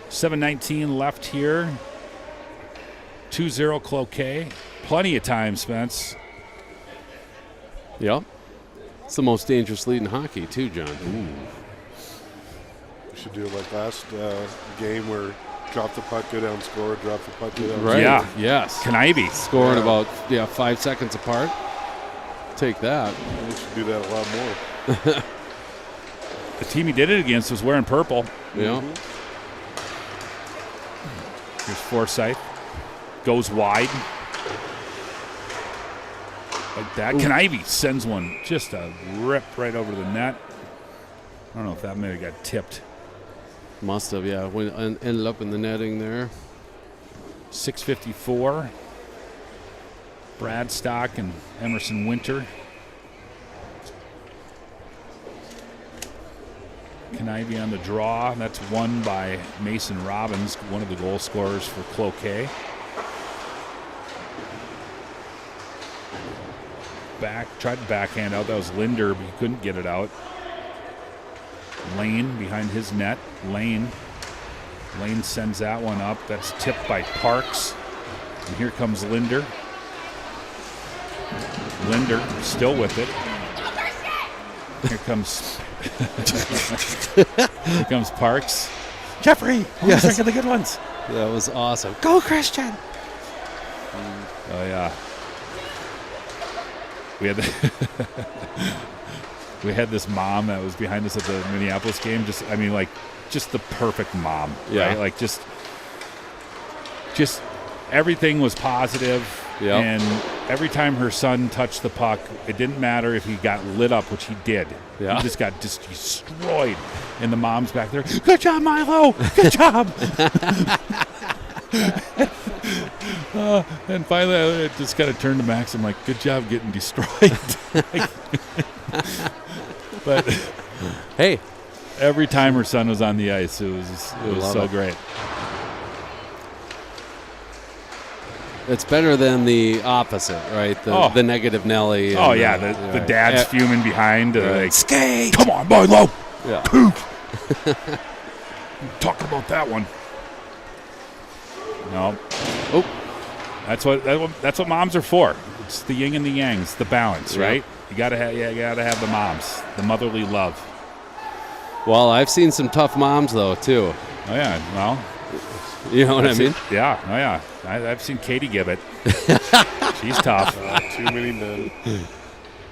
7:19 left here. 2-0 Cloquet. Plenty of time, Spence. Yep. It's the most dangerous lead in hockey, too, John. Ooh. We should do it like last game where drop the puck, go down, score, drop the puck, go down. Right. Yeah. Yes. Knivey. Scoring about 5 seconds apart. Take that. We should do that a lot more. The team he did it against was wearing purple. Yeah. Here's Forsyth. Goes wide. Like that. Knivey sends one. Just a rip right over the net. I don't know if that may have got tipped. Must have, yeah. Ended up in the netting there. 6:54. Bradstock and Emerson Winter. Knivey on the draw. That's won by Mason Robbins, one of the goal scorers for Cloquet. Tried to backhand out. That was Linder, but he couldn't get it out. Lane behind his net. Lane sends that one up. That's tipped by Parks. And here comes Linder. Linder still with it. Here comes Parks. Jeffrey, yes. Look at the good ones. That was awesome. Go, Christian! Oh, yeah. We had this mom that was behind us at the Minneapolis game. Just the perfect mom. Yeah. Right? Like just everything was positive. Yep. And every time her son touched the puck, it didn't matter if he got lit up, which he did. Yeah. He just got destroyed. And the mom's back there, good job, Milo. Good job. And finally, it just kind of turned to Max. I'm like, good job getting destroyed. But hey, Every time her son was on the ice, it was so great. It's better than the opposite, right? The negative Nelly. Oh, yeah, the dad's fuming behind. Like, skate! Come on, Milo! Yeah. Talk about that one. No. Oh. That's what moms are for. It's the yin and the yang. It's the balance, right? You gotta have the moms, the motherly love. Well, I've seen some tough moms though too. Oh yeah, well, you know what I mean? Yeah, oh yeah. I've seen Katie give it. She's tough. Too many men.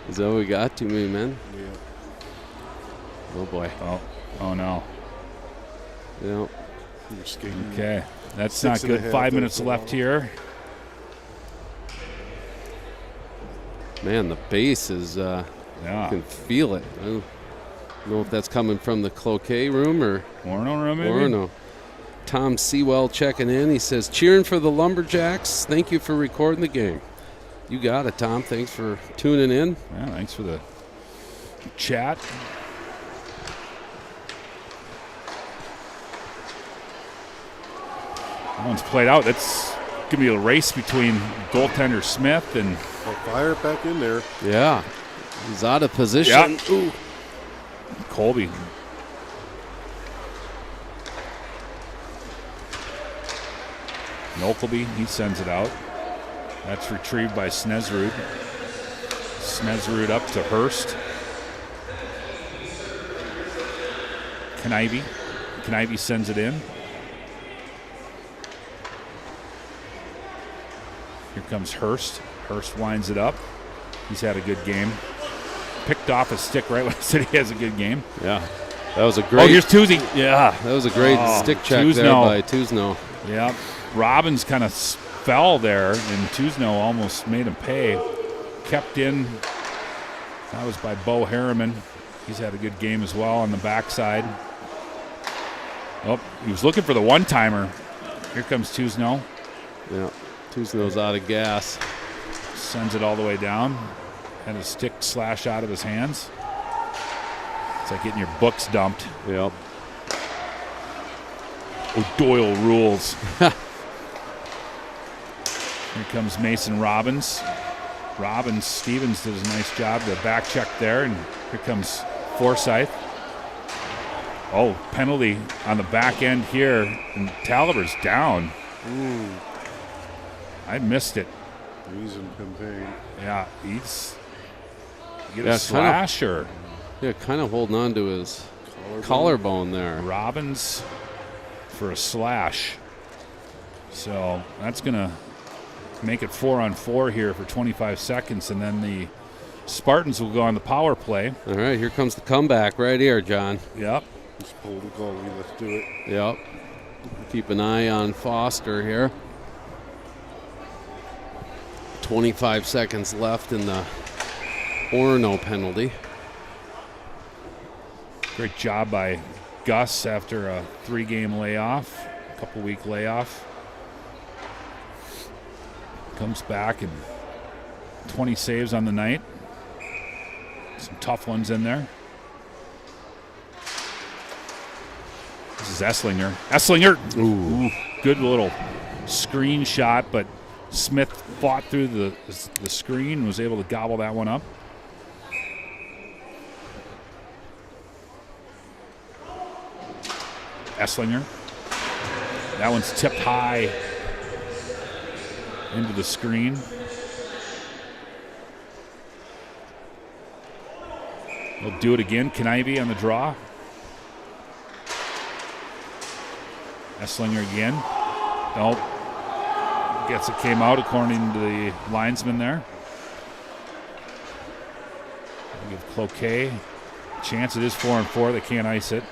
Is that what we got? Too many men? Yeah. Oh boy. Oh no. Yeah. Okay, that's not good. 5 minutes left here. Man, the bass is. You can feel it. I don't know if that's coming from the Cloquet room or Orono room, maybe? Orono. Tom Sewell checking in. He says, cheering for the Lumberjacks. Thank you for recording the game. You got it, Tom. Thanks for tuning in. Yeah, thanks for the chat. That one's played out. That's going to be a race between goaltender Smith and... Fire back in there. Yeah. He's out of position. Yep. Ooh. Colby. Nokelby, he sends it out. That's retrieved by Snesrud. Snesrud up to Hurst. Kniby sends it in. Here comes Hurst. Hurst winds it up. He's had a good game. Picked off his stick right when I said he has a good game. Yeah. That was a great... Oh, here's Tuesday. Yeah. That was a great stick check there by Tuzno. Yeah. Robbins kind of fell there, and Tuzno almost made him pay. Kept in. That was by Bo Harriman. He's had a good game as well on the backside. Oh, he was looking for the one-timer. Here comes Tuzno. Yeah. Tuzno's out of gas. Sends it all the way down. Had his stick slash out of his hands. It's like getting your books dumped. Yep. O'Doyle rules. Here comes Mason Robbins. Stevens did a nice job. The back check there, and here comes Forsyth. Oh, penalty on the back end here, and Talaber's down. Ooh. I missed it. He's in pain. Yeah, a slash or? Yeah, kind of holding on to his collarbone there. Robbins for a slash. So that's going to make it 4-on-4 here for 25 seconds, and then the Spartans will go on the power play. All right, here comes the comeback right here, John. Yep. Just pull the goalie. Let's do it. Yep. Keep an eye on Foster here. 25 seconds left in the Orono penalty. Great job by Gus after a 3-game layoff, a couple-week layoff. Comes back and 20 saves on the night. Some tough ones in there. This is Esslinger. Ooh. Good little screen shot, but Smith fought through the screen, was able to gobble that one up. Esslinger. That one's tipped high into the screen. We'll do it again. Kniby on the draw. Esslinger again. Nope. Guess it came out according to the linesman there. We'll give Cloquet a chance. It is 4-on-4. They can't ice it.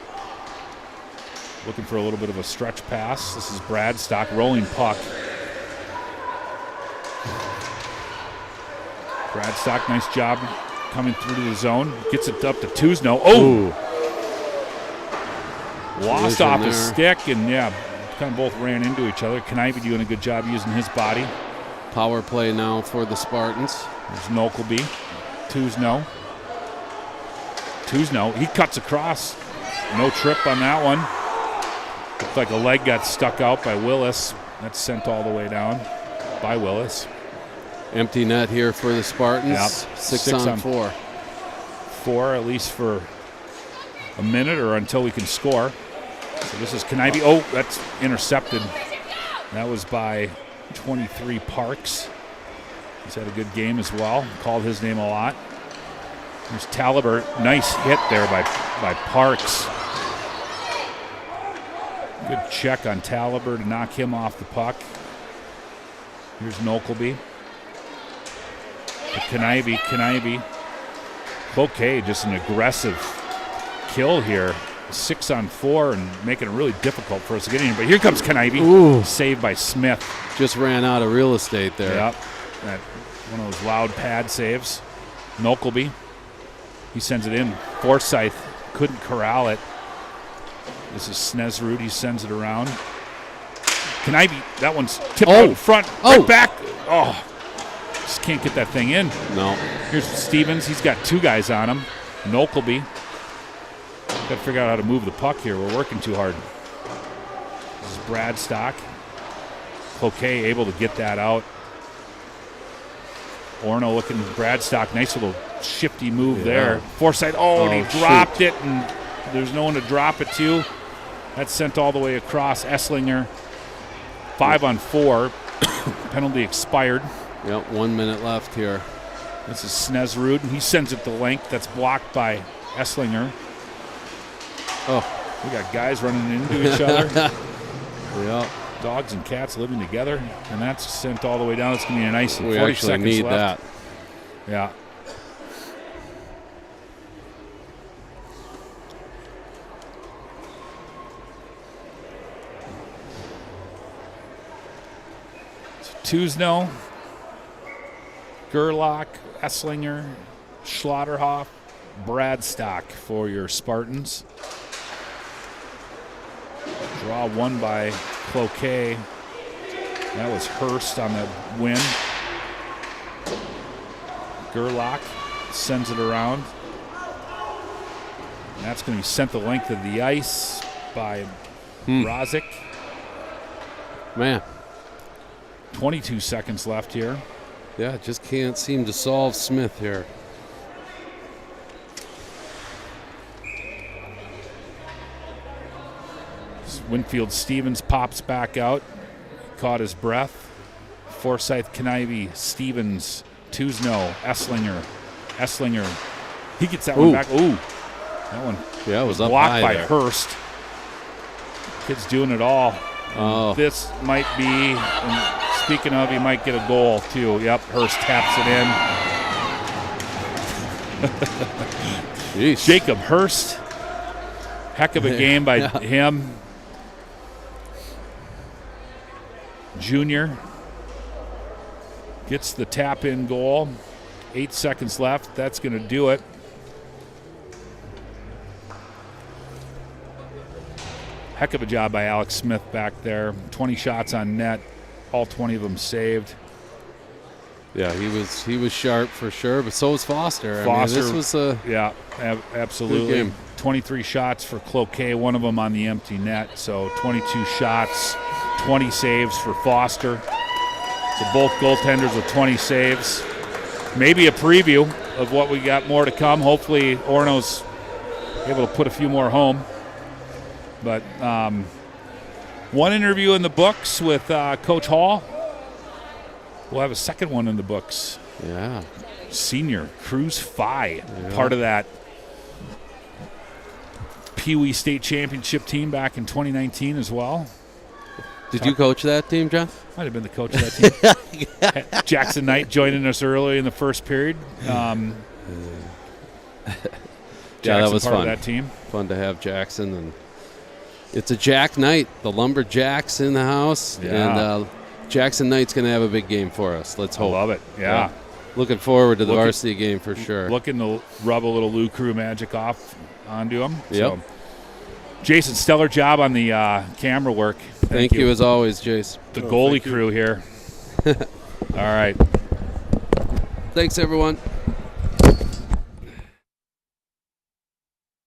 Looking for a little bit of a stretch pass. This is Bradstock, rolling puck. Bradstock, nice job coming through to the zone. Gets it up to Tuzno. Oh! Lost off his stick, and kind of both ran into each other. Kniby doing a good job using his body. Power play now for the Spartans. There's Nokelby. Tuzno, he cuts across. No trip on that one. Looked like a leg got stuck out by Willis. That's sent all the way down by Willis. Empty net here for the Spartans. Yep. Six on 4. 4 at least for a minute or until we can score. So this is Knibe. Oh, that's intercepted. That was by 23 Parks. He's had a good game as well. Called his name a lot. There's Talibert. Nice hit there by Parks. Good check on Talibert to knock him off the puck. Here's Nokelby. Knibe. Cloquet, just an aggressive kill here. 6 on 4 and making it really difficult for us to get in. But here comes Knibe. Ooh. Saved by Smith. Just ran out of real estate there. Yep. That one of those loud pad saves. Nokelby. He sends it in. Forsyth couldn't corral it. This is Snesrud. He sends it around. Knibe, that one's tipped out in front. Right back. Oh, just can't get that thing in. No. Here's Stevens. He's got 2 guys on him. Nokelby. Got to figure out how to move the puck here. We're working too hard. This is Bradstock. Cloquet able to get that out. Orono looking Bradstock. Nice little shifty move there. Forsyth. Oh, and he dropped it, and there's no one to drop it to. That's sent all the way across. Esslinger. 5 on 4. Penalty expired. Yep, 1 minute left here. This is Snesrud, and he sends it to length. That's blocked by Esslinger. Oh, we got guys running into each other. Yep. Dogs and cats living together, and that's sent all the way down. It's going to be an ice. 40 We actually seconds need left. that. Yeah. Tusno, Gerlach, Esslinger, Schlotterhoff, Bradstock for your Spartans. Draw won by Cloquet. That was Hurst on the win. Gerlach sends it around. And that's going to be sent the length of the ice by Rozic. Man. 22 seconds left here. Yeah, just can't seem to solve Smith here. Winfield Stevens pops back out. Caught his breath. Forsyth, Knibe, Stevens, Tusno, Esslinger. He gets that one back. Ooh. That one was up blocked high by there. Hurst. Kid's doing it all. This might be, and speaking of, he might get a goal too. Yep, Hurst taps it in. Jacob Hurst. Heck of a game by him. Junior gets the tap-in goal. 8 seconds left. That's going to do it. Heck of a job by Alex Smith back there. 20 shots on net. All 20 of them saved. Yeah, he was sharp for sure, but so was Foster. Foster, this was a absolutely good game. 23 shots for Cloquet, one of them on the empty net. So 22 shots, 20 saves for Foster. So both goaltenders with 20 saves. Maybe a preview of what we got more to come. Hopefully Orono's able to put a few more home. But one interview in the books with Coach Hall. We'll have a second one in the books. Yeah. Senior, Cruz Phi, part of that Pee Wee State Championship team back in 2019 as well. Did you coach that team, John? Might have been the coach of that team. Jackson Knight joining us early in the first period. Yeah, that was part fun. Of that team. Fun to have Jackson, and it's a Jack Knight, the Lumberjacks in the house, and Jackson Knight's going to have a big game for us. Let's hope. I love it. Yeah. Looking forward to the varsity game for sure. Looking to rub a little Lou Crew magic off onto him. Yep. So, Jason, stellar job on the camera work. Thank you as always, Jace. The goalie crew here. All right. Thanks, everyone.